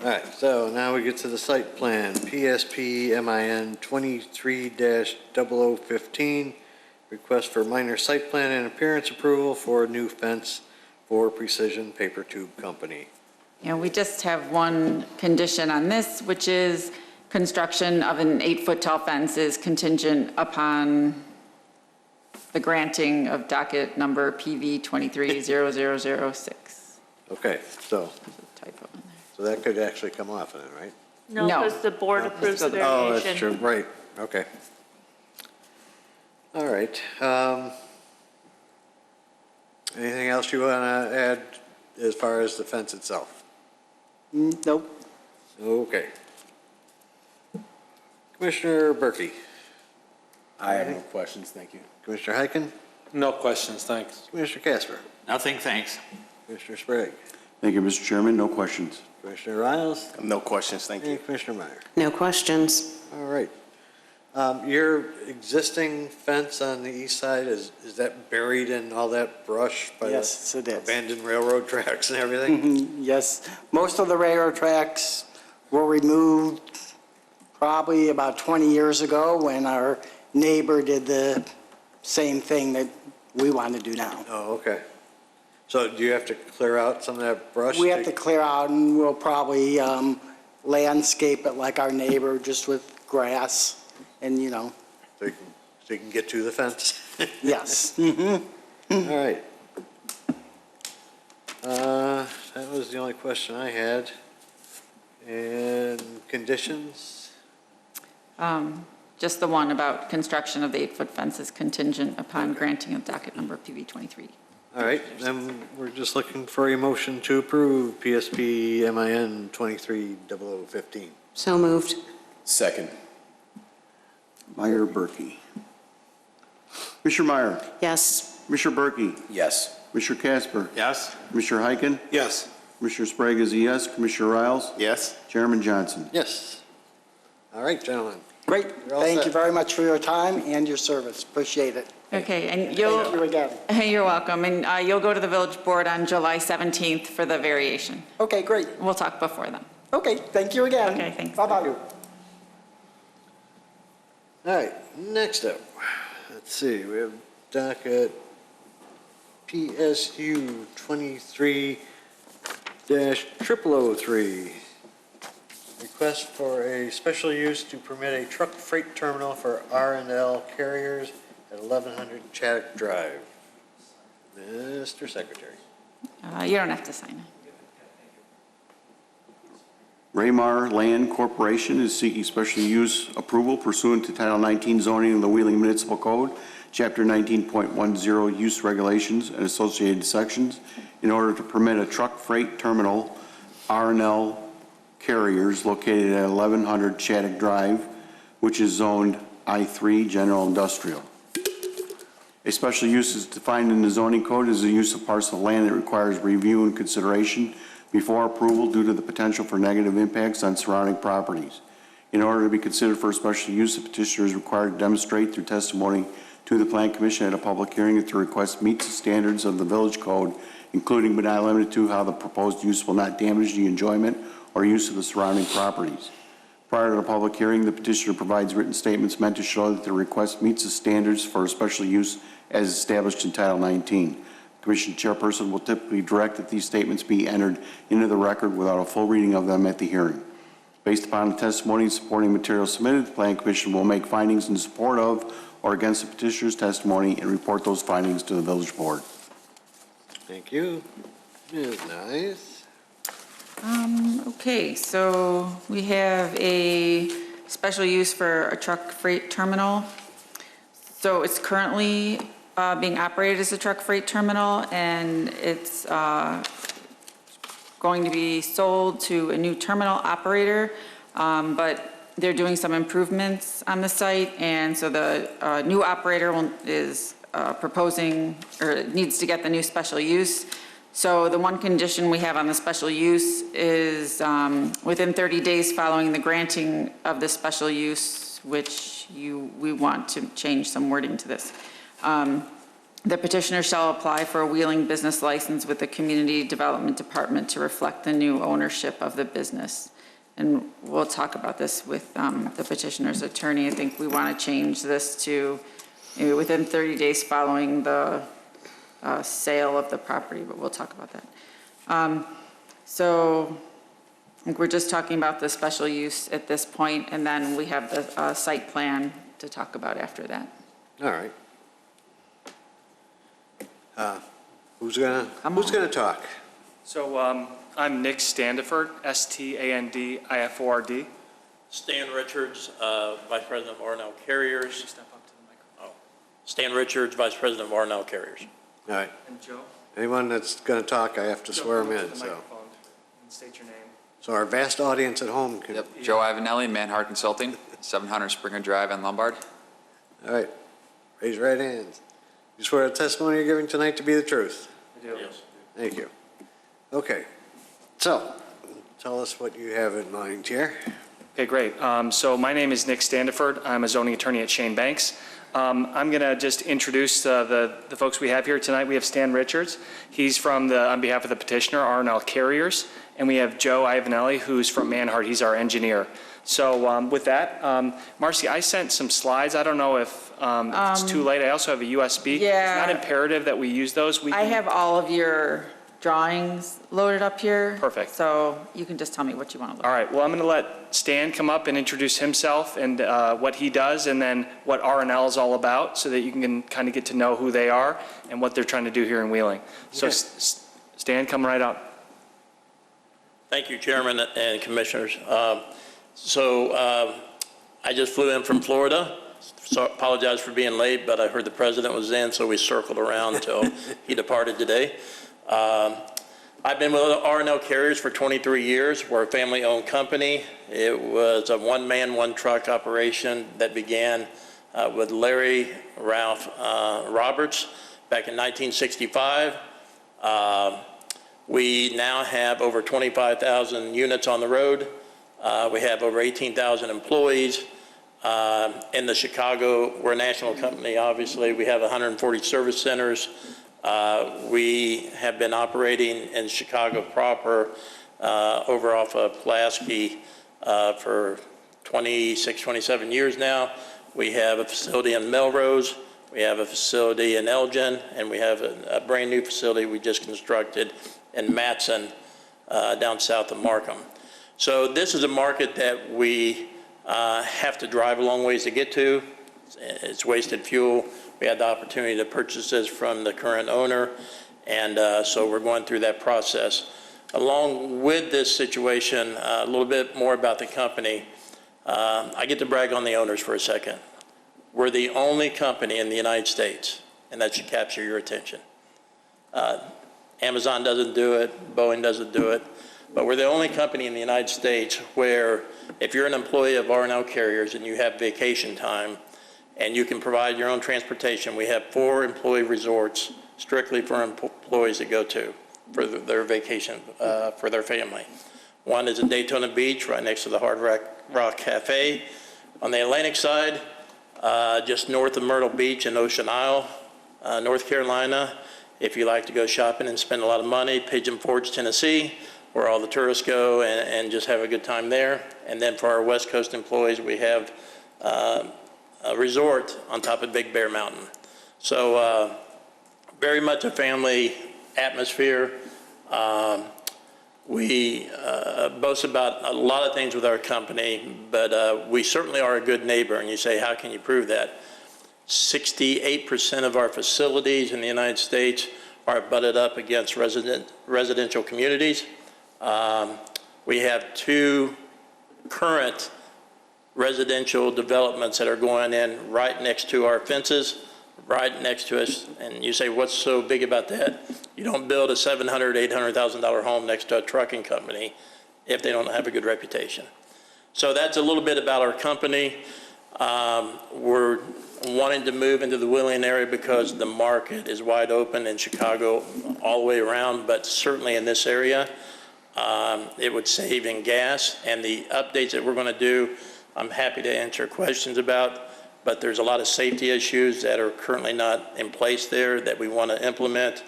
All right, so now we get to the site plan, PSP MIN 23-0015, request for minor site plan and appearance approval for a new fence for Precision Paper Tube Company. Yeah, we just have one condition on this, which is construction of an 8-foot tall fence is contingent upon the granting of docket number PV 23-0006. Okay, so, There's a typo in there. so that could actually come off of it, right? No, No. because the board approves the Oh, variation. that's true, right, okay. All right. Anything else you want to add as far as the fence itself? Nope. Okay. Commissioner Berkey, I have no questions, thank you. Commissioner Heiken, No questions, thanks. Commissioner Casper, Nothing, thanks. Commissioner Sprague, Thank you, Mr. Chairman. No questions. Commissioner Riles, No questions, thank you. and Commissioner Meyer. No questions. All right. Your existing fence on the east side, is that buried in all that brush by the Yes, it is. abandoned railroad tracks and everything? Yes, most of the railroad tracks were removed probably about 20 years ago when our neighbor did the same thing that we want to do now. Oh, okay. So do you have to clear out some of that brush? We have to clear out and we'll probably landscape it like our neighbor, just with grass and, you know, So you can get to the fence? yes. All right. That was the only question I had. And conditions? Just the one about construction of the 8-foot fence is contingent upon granting of docket number PV 23. All right, then we're just looking for a motion to approve PSP MIN 23-0015. So moved. Second. Meyer, Berkey. Commissioner Meyer. Yes. Commissioner Berkey. Yes. Commissioner Casper. Yes. Commissioner Heiken. Yes. Commissioner Sprague is a yes. Commissioner Riles. Yes? Chairman Johnson. Yes. All right, gentlemen. Great. You're all Thank set. you very much for your time and your service. Appreciate it. Okay, and Thank you again. you're welcome, and you'll go to the village board on July 17th for the variation. Okay, great. We'll talk before then. Okay, thank you again. Okay, thanks. Bye-bye. All right, next up, let's see, we have docket PSU 23-0003. Request for a special use to permit a truck freight terminal for R&L carriers at 1100 Chaddick Drive. Mr. Secretary. You don't have to sign it. Raymar Land Corporation is seeking special use approval pursuant to Title 19 zoning of the Wheeling Municipal Code, Chapter 19.10 Use Regulations and associated sections in order to permit a truck freight terminal R&L carriers located at 1100 Chaddick Drive, which is zoned I3 General Industrial. A special use is defined in the zoning code as a use of parcel of land that requires review and consideration before approval due to the potential for negative impacts on surrounding properties. In order to be considered for a special use, the petitioner is required to demonstrate through testimony to the Plan Commission at a public hearing that the request meets the standards of the village code, including but not limited to how the proposed use will not damage the enjoyment or use of the surrounding properties. Prior to the public hearing, the petitioner provides written statements meant to show that the request meets the standards for a special use as established in Title 19. The Commission chairperson will typically direct that these statements be entered into the record without a full reading of them at the hearing. Based upon the testimony and supporting materials submitted, the Plan Commission will make findings in support of or against the petitioner's testimony and report those findings to the village board. Thank you. Ms. Nice. Okay, so we have a special use for a truck freight terminal. So it's currently being operated as a truck freight terminal, and it's going to be sold to a new terminal operator, but they're doing some improvements on the site, and so the new operator is proposing, or needs to get the new special use. So the one condition we have on the special use is within 30 days following the granting of the special use, which we want to change some wording to this. The petitioner shall apply for a wheeling business license with the Community Development Department to reflect the new ownership of the business. And we'll talk about this with the petitioner's attorney. I think we want to change this to maybe within 30 days following the sale of the property, but we'll talk about that. So I think we're just talking about the special use at this point, and then we have the site plan to talk about after that. All right. Who's gonna talk? So I'm Nick Standiford, Standiford. Stan Richards, Vice President of R&L Carriers. Step up to the microphone. Stan Richards, Vice President of R&L Carriers. All right. And Joe? Anyone that's gonna talk, I have to swear them in, The so. microphone and state your name. So our vast audience at home can. Yep, Joe Ivanelli, Manhart Consulting, 700 Springer Drive in Lombard. All right. Raise your right hands. You swear the testimony you're giving tonight to be the truth? I do. Yes. Thank you. Okay. So, tell us what you have in mind here. Okay, great. So my name is Nick Standiford. I'm a zoning attorney at Shane Banks. I'm going to just introduce the folks we have here tonight. We have Stan Richards. He's from on behalf of the petitioner, R&L Carriers. And we have Joe Ivanelli, who's from Manhart. He's our engineer. So with that, Marcy, I sent some slides. I don't know if it's too late. I also have a USB. Yeah. It's not imperative that we use those. I have all of your drawings loaded up here. Perfect. So you can just tell me what you want to look at. All right, well, I'm going to let Stan come up and introduce himself and what he does, and then what R&L is all about, so that you can kind of get to know who they are and what they're trying to do here in Wheeling. So Stan, come right up. Thank you, Chairman and Commissioners. I just flew in from Florida. So apologize for being late, but I heard the President was in, so we circled around until he departed today. I've been with R&L Carriers for 23 years. We're a family-owned company. It was a one-man, one-truck operation that began with Larry Ralph Roberts back in 1965. We now have over 25,000 units on the road. We have over 18,000 employees. In the Chicago, we're a national company, obviously. We have 140 service centers. We have been operating in Chicago proper over off of Pulaski for 26, 27 years now. We have a facility in Melrose. We have a facility in Elgin, and we have a brand new facility we just constructed in Matson down south of Markham. So this is a market that we have to drive a long ways to get to. It's wasted fuel. We had the opportunity to purchase this from the current owner, and so we're going through that process. Along with this situation, a little bit more about the company. I get to brag on the owners for a second. We're the only company in the United States, and that should capture your attention. Amazon doesn't do it, Boeing doesn't do it, but we're the only company in the United States where if you're an employee of R&L Carriers and you have vacation time and you can provide your own transportation, we have 4 employee resorts strictly for employees that go to for their vacation for their family. One is in Daytona Beach, right next to the Hard Rock Cafe. On the Atlantic side, just north of Myrtle Beach in Ocean Isle, North Carolina. If you like to go shopping and spend a lot of money, Pigeon Forge, Tennessee, where all the tourists go and just have a good time there. And then for our West Coast employees, we have a resort on top of Big Bear Mountain. So very much a family atmosphere. We boast about a lot of things with our company, but we certainly are a good neighbor. And you say, how can you prove that? 68% of our facilities in the United States are butted up against residential communities. We have 2 current residential developments that are going in right next to our fences, right next to us. And you say, what's so big about that? You don't build a $700,000, $800,000 home next to a trucking company if they don't have a good reputation. So that's a little bit about our company. We're wanting to move into the Wheeling area because the market is wide open in Chicago all the way around, but certainly in this area, it would save in gas. And the updates that we're going to do, I'm happy to answer questions about, but there's a lot of safety issues that are currently not in place there that we want to implement,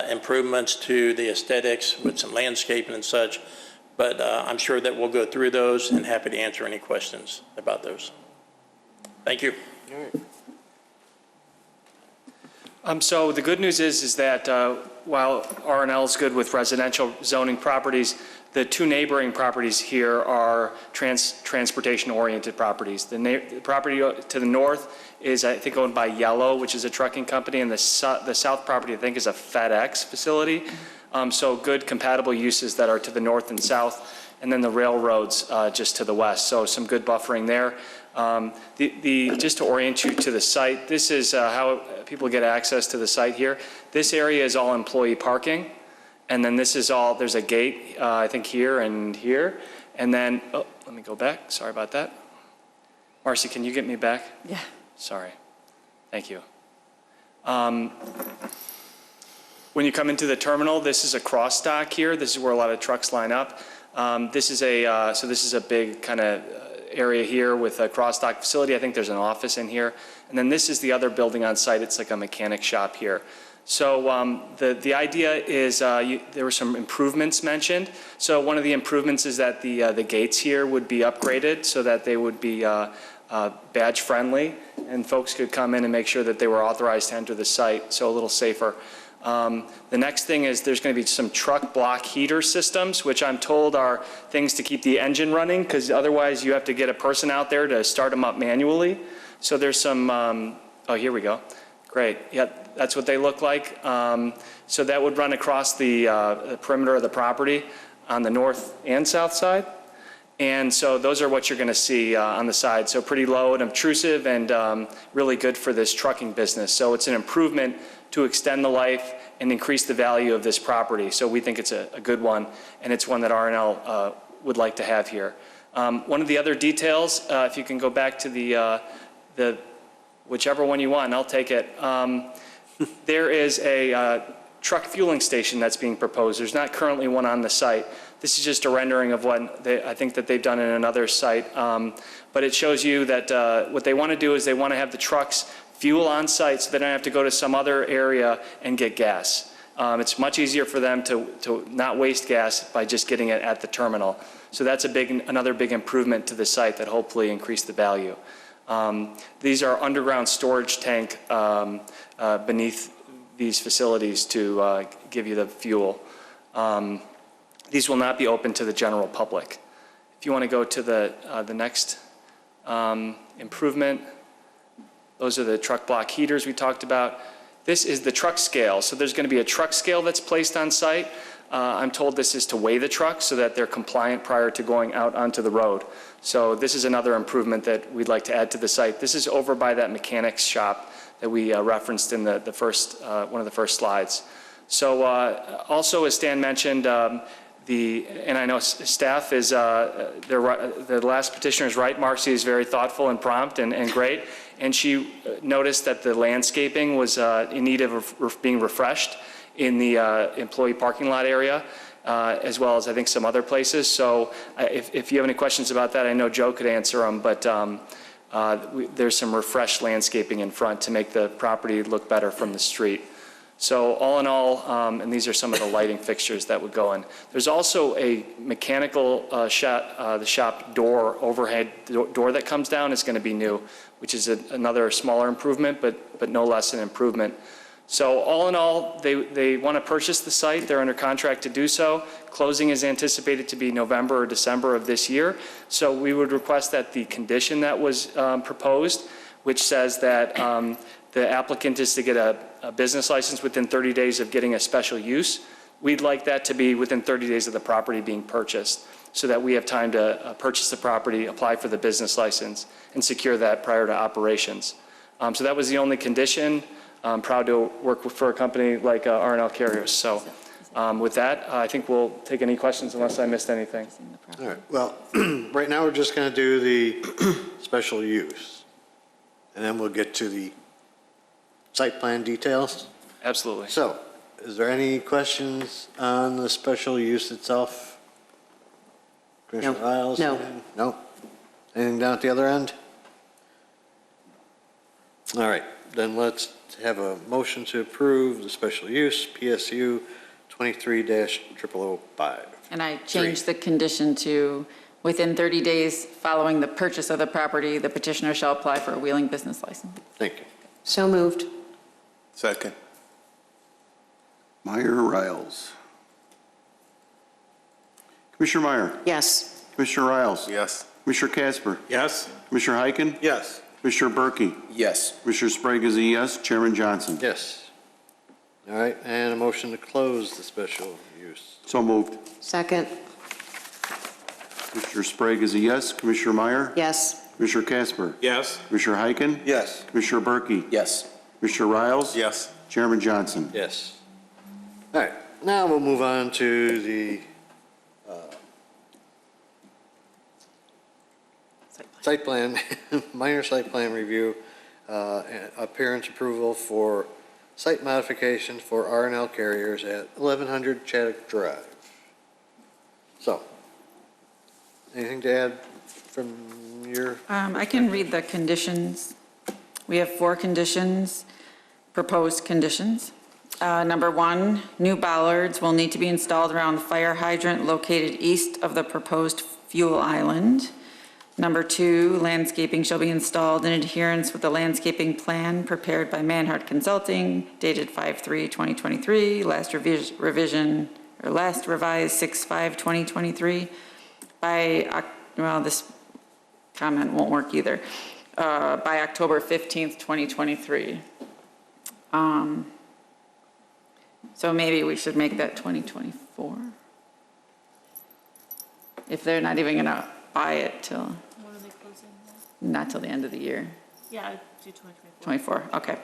improvements to the aesthetics with some landscaping and such. But I'm sure that we'll go through those and happy to answer any questions about those. Thank you. So the good news is that while R&L is good with residential zoning properties, the 2 neighboring properties here are transportation-oriented properties. The property to the north is, I think, owned by Yellow, which is a trucking company, and the south property, I think, is a FedEx facility. So good compatible uses that are to the north and south, and then the railroads just to the west. So some good buffering there. Just to orient you to the site, this is how people get access to the site here. This area is all employee parking. And then this is all, there's a gate, I think here and here. And then, oh, let me go back. Sorry about that. Marcy, can you get me back? Yeah. Sorry. Thank you. When you come into the terminal, this is a cross dock here. This is where a lot of trucks line up. This is a big kind of area here with a cross dock facility. I think there's an office in here. And then this is the other building on site. It's like a mechanic shop here. So the idea is there were some improvements mentioned. So one of the improvements is that the gates here would be upgraded so that they would be badge friendly and folks could come in and make sure that they were authorized to enter the site, so a little safer. The next thing is there's going to be some truck block heater systems, which I'm told are things to keep the engine running, because otherwise you have to get a person out there to start them up manually. So there's some, oh, here we go. Great. Yeah, that's what they look like. So that would run across the perimeter of the property on the north and south side. And so those are what you're going to see on the side. So pretty low and obtrusive and really good for this trucking business. So it's an improvement to extend the life and increase the value of this property. So we think it's a good one, and it's one that R&L would like to have here. One of the other details, if you can go back to the whichever one you want, and I'll take it. There is a truck fueling station that's being proposed. There's not currently one on the site. This is just a rendering of what I think that they've done in another site. But it shows you that what they want to do is they want to have the trucks fuel on site so they don't have to go to some other area and get gas. It's much easier for them to not waste gas by just getting it at the terminal. So that's another big improvement to the site that hopefully increase the value. These are underground storage tank beneath these facilities to give you the fuel. These will not be open to the general public. If you want to go to the next improvement, those are the truck block heaters we talked about. This is the truck scale. So there's going to be a truck scale that's placed on site. I'm told this is to weigh the trucks so that they're compliant prior to going out onto the road. So this is another improvement that we'd like to add to the site. This is over by that mechanics shop that we referenced in the first, one of the first slides. So also, as Stan mentioned, and I know staff is, the last petitioner is right. Marcy is very thoughtful and prompt and great. And she noticed that the landscaping was in need of being refreshed in the employee parking lot area, as well as I think some other places. So if you have any questions about that, I know Joe could answer them, but there's some refreshed landscaping in front to make the property look better from the street. So all in all, and these are some of the lighting fixtures that would go in. There's also a mechanical the shop door, overhead door that comes down is going to be new, which is another smaller improvement, but no less an improvement. So all in all, they want to purchase the site. They're under contract to do so. Closing is anticipated to be November or December of this year. So we would request that the condition that was proposed, which says that the applicant is to get a business license within 30 days of getting a special use, we'd like that to be within 30 days of the property being purchased, so that we have time to purchase the property, apply for the business license, and secure that prior to operations. So that was the only condition. I'm proud to work for a company like R&L Carriers. So with that, I think we'll take any questions unless I missed anything. All right, well, right now we're just going to do the special use, and then we'll get to the site plan details. Absolutely. So, is there any questions on the special use itself? Commissioner Riles? No. No? Anything down at the other end? All right, then let's have a motion to approve the special use, PSU 23-0005. And I changed the condition to, within 30 days following the purchase of the property, the petitioner shall apply for a wheeling business license. Thank you. So moved. Second. Meyer, Riles. Commissioner Meyer. Yes. Commissioner Riles. Yes. Commissioner Casper. Yes? Commissioner Heiken. Yes. Commissioner Berkey. Yes. Commissioner Sprague is a yes. Chairman Johnson. Yes. All right, and a motion to close the special use. So moved. Second. Commissioner Sprague is a yes. Commissioner Meyer. Yes. Commissioner Casper. Yes? Commissioner Heiken. Yes. Commissioner Berkey. Yes. Commissioner Riles. Yes. Chairman Johnson. Yes. All right, now we'll move on to the site plan, minor site plan review, and appearance approval for site modification for R&L Carriers at 1100 Chaddick Drive. So, anything to add from your? I can read the conditions. We have 4 conditions, proposed conditions. Number 1, new bollards will need to be installed around the fire hydrant located east of the proposed fuel island. Number 2, landscaping shall be installed in adherence with the landscaping plan prepared by Manhart Consulting, dated 5/3/2023, last revision, or last revised 6/5/2023. Well, this comment won't work either. By October 15th, 2023. So maybe we should make that 2024. If they're not even gonna buy it till, When are they closing that? not till the end of the year. Yeah, I'd do 2024. 24, okay.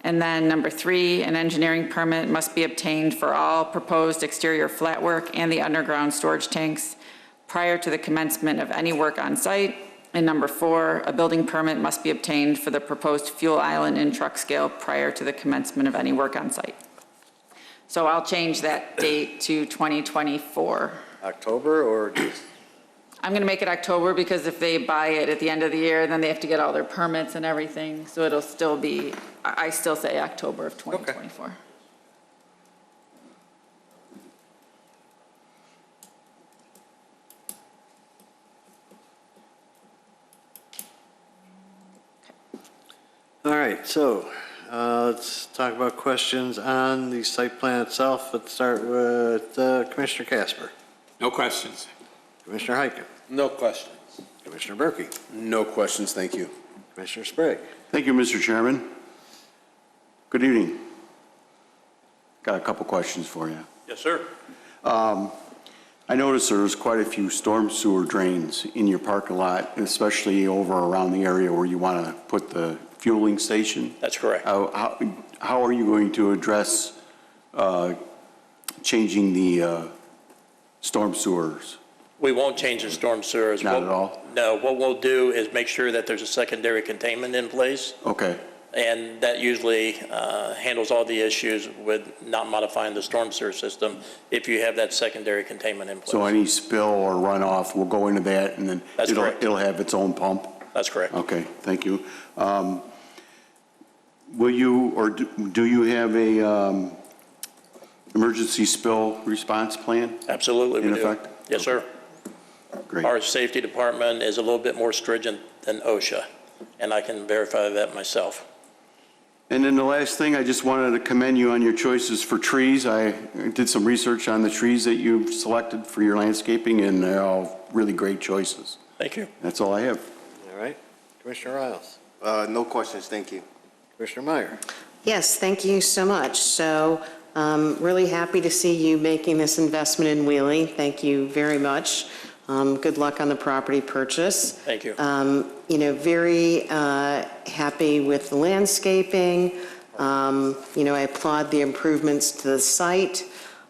And then number 3, an engineering permit must be obtained for all proposed exterior flat work and the underground storage tanks prior to the commencement of any work on site. And number 4, a building permit must be obtained for the proposed fuel island in truck scale prior to the commencement of any work on site. So I'll change that date to 2024. October or just? I'm going to make it October because if they buy it at the end of the year, then they have to get all their permits and everything. So it'll still be, I still say October of 2024. Okay. All right, so let's talk about questions on the site plan itself. Let's start with Commissioner Casper. No questions. Commissioner Heiken. No questions. Commissioner Berkey. No questions, thank you. Commissioner Sprague. Thank you, Mr. Chairman. Good evening. Got a couple questions for you. Yes, sir. I noticed there's quite a few storm sewer drains in your parking lot, especially over around the area where you want to put the fueling station. That's correct. How are you going to address changing the storm sewers? We won't change the storm sewers. Not at all? No, what we'll do is make sure that there's a secondary containment in place, Okay, and that usually handles all the issues with not modifying the storm sewer system if you have that secondary containment in place. so any spill or runoff will go into that, and then That's correct. it'll have its own pump? That's correct. Okay, thank you. Will you, or do you have a emergency spill response plan? Absolutely, we In do. effect? Yes, sir. Great. Our safety department is a little bit more stringent than OSHA, and I can verify that myself. And then the last thing, I just wanted to commend you on your choices for trees. I did some research on the trees that you've selected for your landscaping, and they're all really great choices. Thank you. That's all I have. All right. Commissioner Riles. No questions, thank you. Commissioner Meyer. Yes, thank you so much. So really happy to see you making this investment in Wheeling. Thank you very much. Good luck on the property purchase. Thank you. Very happy with the landscaping. I applaud the improvements to the site.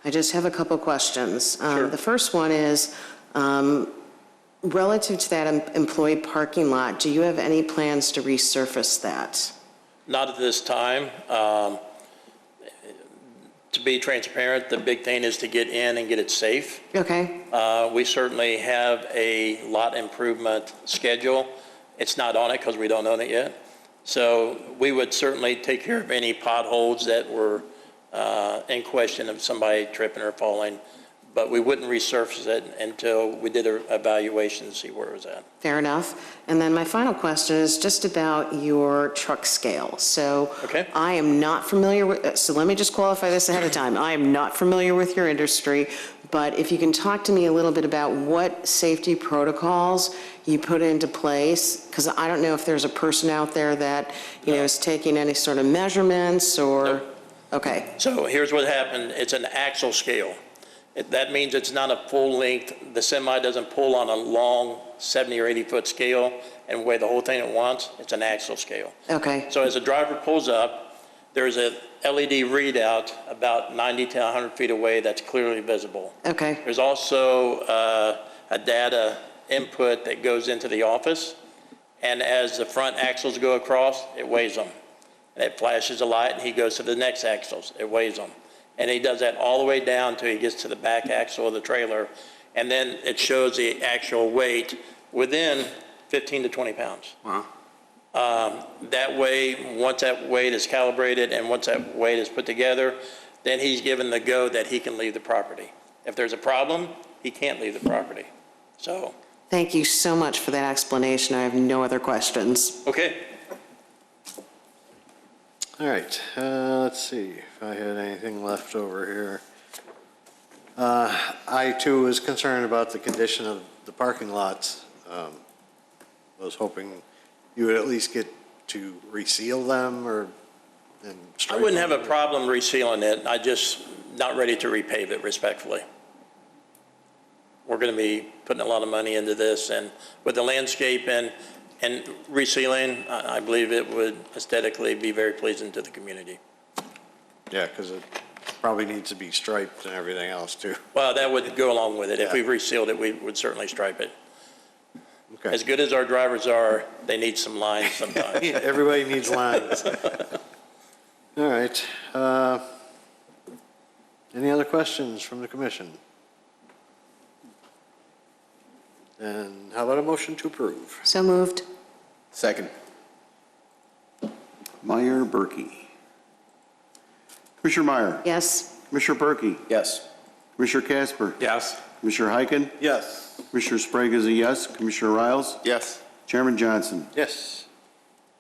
I just have a couple questions. Sure. The first one is, relative to that employee parking lot, do you have any plans to resurface that? Not at this time. To be transparent, the big thing is to get in and get it safe. Okay. We certainly have a lot improvement schedule. It's not on it because we don't own it yet. So we would certainly take care of any potholes that were in question of somebody tripping or falling, but we wouldn't resurface it until we did an evaluation to see where it was at. Fair enough. And then my final question is just about your truck scale. So Okay. I am not familiar with, so let me just qualify this ahead of time. I am not familiar with your industry, but if you can talk to me a little bit about what safety protocols you put into place, because I don't know if there's a person out there that, is taking any sort of measurements or. Nope. Okay. So here's what happened. It's an axle scale. That means it's not a full length. The semi doesn't pull on a long 70 or 80 foot scale and weigh the whole thing at once. It's an axle scale. Okay. So as the driver pulls up, there's a LED readout about 90 to 100 feet away that's clearly visible. Okay. There's also a data input that goes into the office, and as the front axles go across, it weighs them. And it flashes a light, and he goes to the next axles, it weighs them. And he does that all the way down till he gets to the back axle of the trailer, and then it shows the actual weight within 15 to 20 pounds. Wow. That way, once that weight is calibrated and once that weight is put together, then he's given the go that he can leave the property. If there's a problem, he can't leave the property. So. Thank you so much for that explanation. I have no other questions. Okay. All right, let's see if I had anything left over here. I too was concerned about the condition of the parking lots. Was hoping you would at least get to reseal them and I stripe wouldn't have them. a problem resealing it. I just not ready to repave it respectfully. We're going to be putting a lot of money into this, and with the landscape and resealing, I believe it would aesthetically be very pleasing to the community. Yeah, because it probably needs to be striped and everything else too. Well, that would go along with it. If Yeah. we resealed it, we would certainly stripe it. Okay. As good as our drivers are, they need some lines sometimes. Everybody needs lines. All right. Any other questions from the commission? And how about a motion to approve? So moved. Second. Meyer, Berkey. Commissioner Meyer. Yes. Commissioner Berkey. Yes. Commissioner Casper. Yes. Commissioner Heiken. Yes. Commissioner Sprague is a yes. Commissioner Riles. Yes. Chairman Johnson. Yes.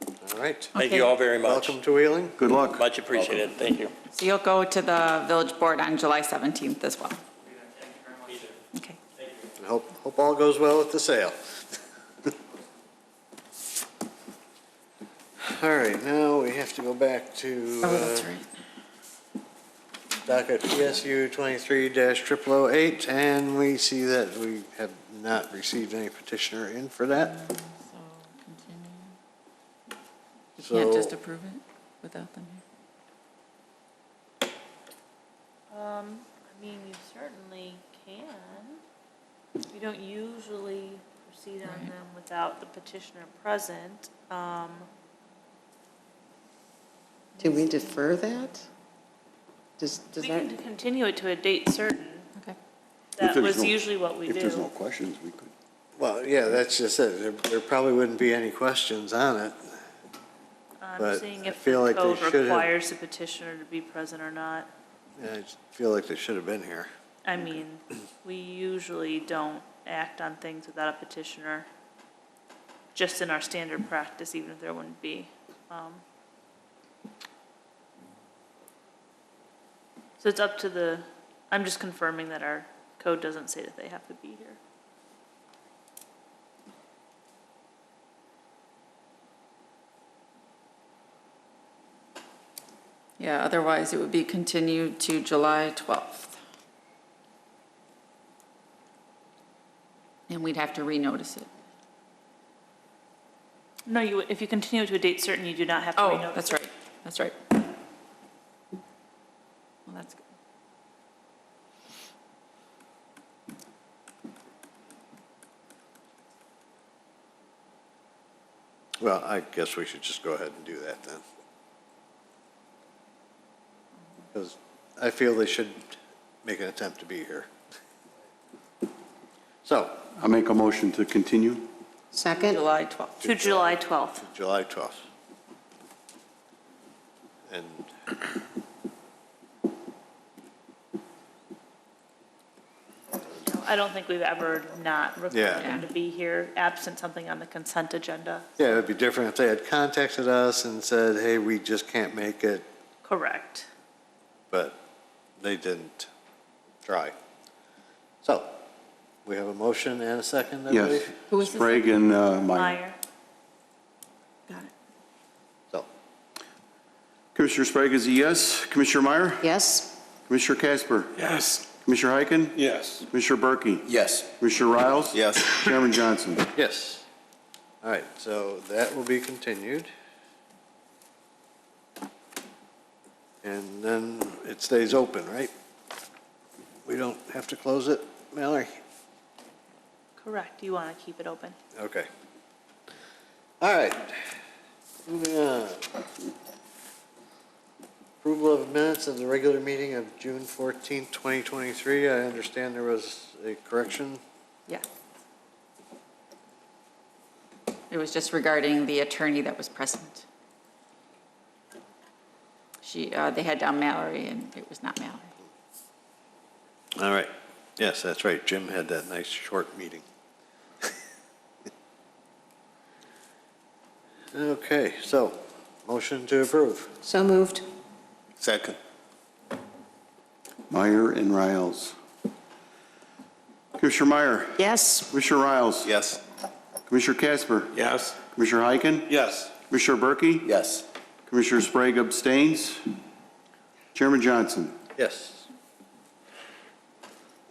All right. Thank you all very much. Welcome to Wheeling. Good luck. Much appreciated. Thank you. So you'll go to the village board on July 17th as well. Okay. I hope all goes well with the sale. All right, now we have to go back to Oh, that's right. docket PSU 23-0008, and we see that we have not received any petitioner in for that. So continue. You can't So- just approve it without them here? I mean, you certainly can. We don't usually proceed on them without the petitioner present. Do we defer that? Does We that? can continue it to a date certain. Okay. That If there's was no- usually what we If there's no do. questions, we could. Well, yeah, that's just it. There probably wouldn't be any questions on it. I'm but seeing I if feel the like they code should have- requires the petitioner to be present or not. Yeah, I just feel like they should have been here. I mean, we usually don't act on things without a petitioner, just in our standard practice, even if there wouldn't be. So it's up to the, I'm just confirming that our code doesn't say that they have to be here. Yeah, otherwise it would be continued to July 12th. And we'd have to renotice it. No, if you continue to a date certain, you do not have to renotice. Oh, that's right, that's right. Well, that's good. Well, I guess we should just go ahead and do that then. Because I feel they should make an attempt to be here. So, I'll make a motion to continue. Second? July 12th. To July 12th. July 12th. And I don't think we've ever not Yeah. required them to be here, absent something on the consent agenda. yeah, it'd be different if they had contacted us and said, hey, we just can't make it, Correct. but they didn't try. So, we have a motion and a second, I Yes. believe? Who is this? Sprague and Meyer. Meyer. Got it. So, Commissioner Sprague is a yes. Commissioner Meyer? Yes? Commissioner Casper? Yes. Commissioner Heiken? Yes. Commissioner Berkey? Yes. Commissioner Riles? Yes. Chairman Johnson? yes. All right, so that will be continued. And then it stays open, right? We don't have to close it, Mallory? Correct. You want to keep it open. Okay. All right, moving on. Approval of minutes of the regular meeting of June 14th, 2023. I understand there was a correction. Yeah. It was just regarding the attorney that was present. They had down Mallory, and it was not Mallory. All right, yes, that's right, Jim had that nice short meeting. Okay, so, motion to approve. So moved. Second. Meyer and Riles. Commissioner Meyer? Yes? Commissioner Riles? Yes. Commissioner Casper? Yes. Commissioner Heiken? Yes. Commissioner Berkey? Yes. Commissioner Sprague abstains. Chairman Johnson? Yes.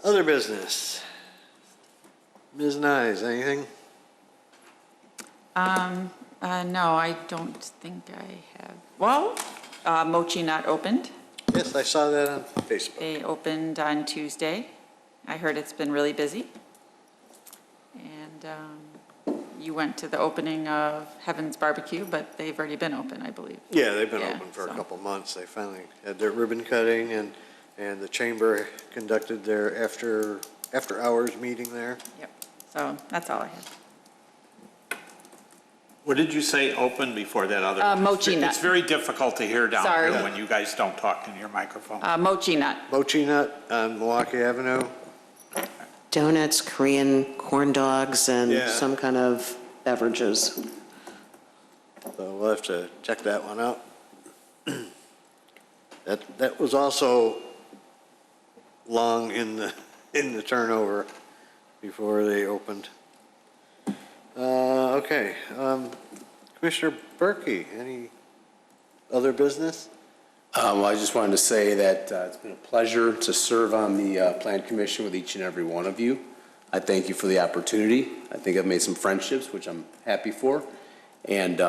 Other business. Ms. Nyes, anything? No, I don't think I have. Well, Mochi Nut opened. Yes, I saw that on Facebook. They opened on Tuesday. I heard it's been really busy. And you went to the opening of Heaven's Barbecue, but they've already been open, I believe. Yeah, they've been Yeah, open for a so- couple months. They finally had their ribbon cutting and the chamber conducted their after hours meeting there. Yep, so that's all I had. What did you say open before that other? Mochi Nut. It's very difficult to hear down Sorry. here when you guys don't talk into your microphone. Mochi Nut. Mochi Nut on Milwaukee Avenue. Donuts, Korean corn dogs, and Yeah. some kind of beverages. So we'll have to check that one out. That was also long in the turnover before they opened. Okay, Commissioner Berkey, any other business? Well, I just wanted to say that it's been a pleasure to serve on the Plan Commission with each and every one of you. I thank you for the opportunity. I think I've made some friendships, which I'm happy for. And,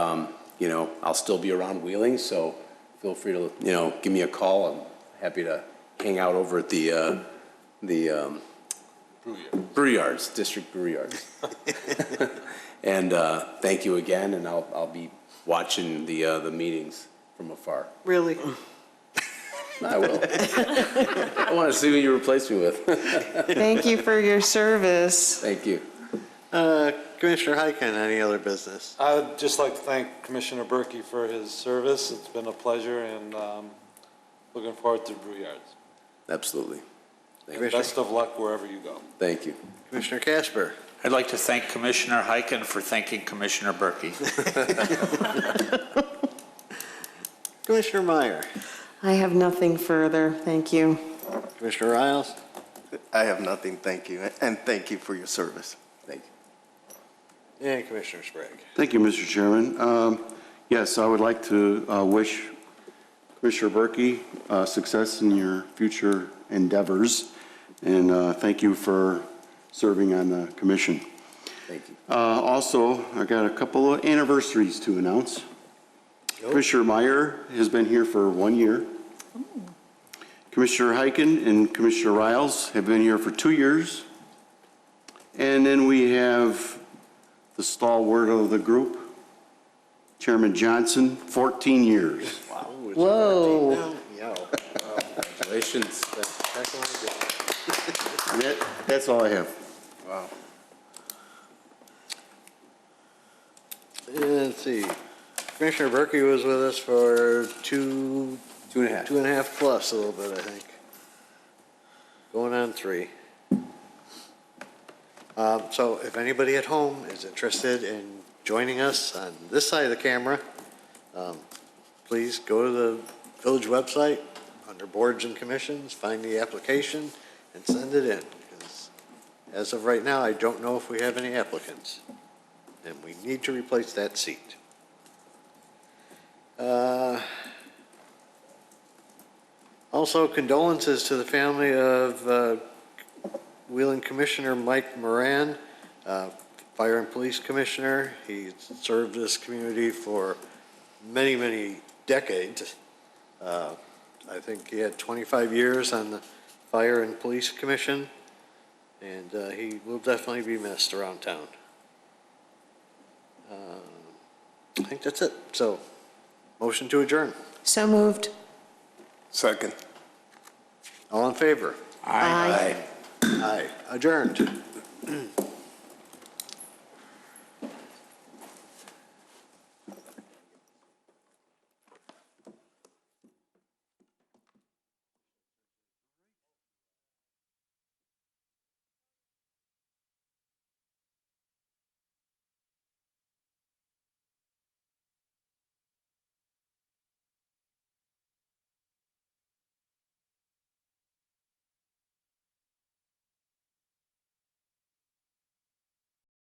you know, I'll still be around Wheeling, so feel free to, you know, give me a call. I'm happy to hang out over at the Brew Yards, District Brew Yards. And thank you again, and I'll be watching the meetings from afar. Really? I will. I want to see who you replace me with. Thank you for your service. Thank you. Commissioner Hyken, any other business? I would just like to thank Commissioner Berkey for his service. It's been a pleasure, and looking forward to Brew Yards. Absolutely. And best of luck wherever you go. Thank you. Commissioner Casper. I'd like to thank Commissioner Hyken for thanking Commissioner Berkey. Commissioner Meyer. I have nothing further. Thank you. Commissioner Riles. I have nothing, thank you, and thank you for your service. Thank you. And Commissioner Sprague. Thank you, Mr. Chairman. Yes, I would like to wish Commissioner Berkey success in your future endeavors, and thank you for serving on the commission. Thank you. Also, I got a couple of anniversaries to announce. Commissioner Meyer has been here for 1 year. Commissioner Hyken and Commissioner Riles have been here for 2 years. And then we have the stalwart of the group, Chairman Johnson, 14 years. Wow. Whoa. Congratulations. That's all I have. Wow. Let's see. Commissioner Berkey was with us for two and a half plus a little bit, I think. Going on 3. So if anybody at home is interested in joining us on this side of the camera, please go to the village website, under boards and commissions, find the application and send it in. Because as of right now, I don't know if we have any applicants. And we need to replace that seat. Also, condolences to the family of Wheeling Commissioner Mike Moran, Fire and Police Commissioner. He served this community for many, many decades. I think he had 25 years on the Fire and Police Commission, and he will definitely be missed around town. I think that's it. So, motion to adjourn. So moved. Second. All in favor? Aye. Aye. Adjourned.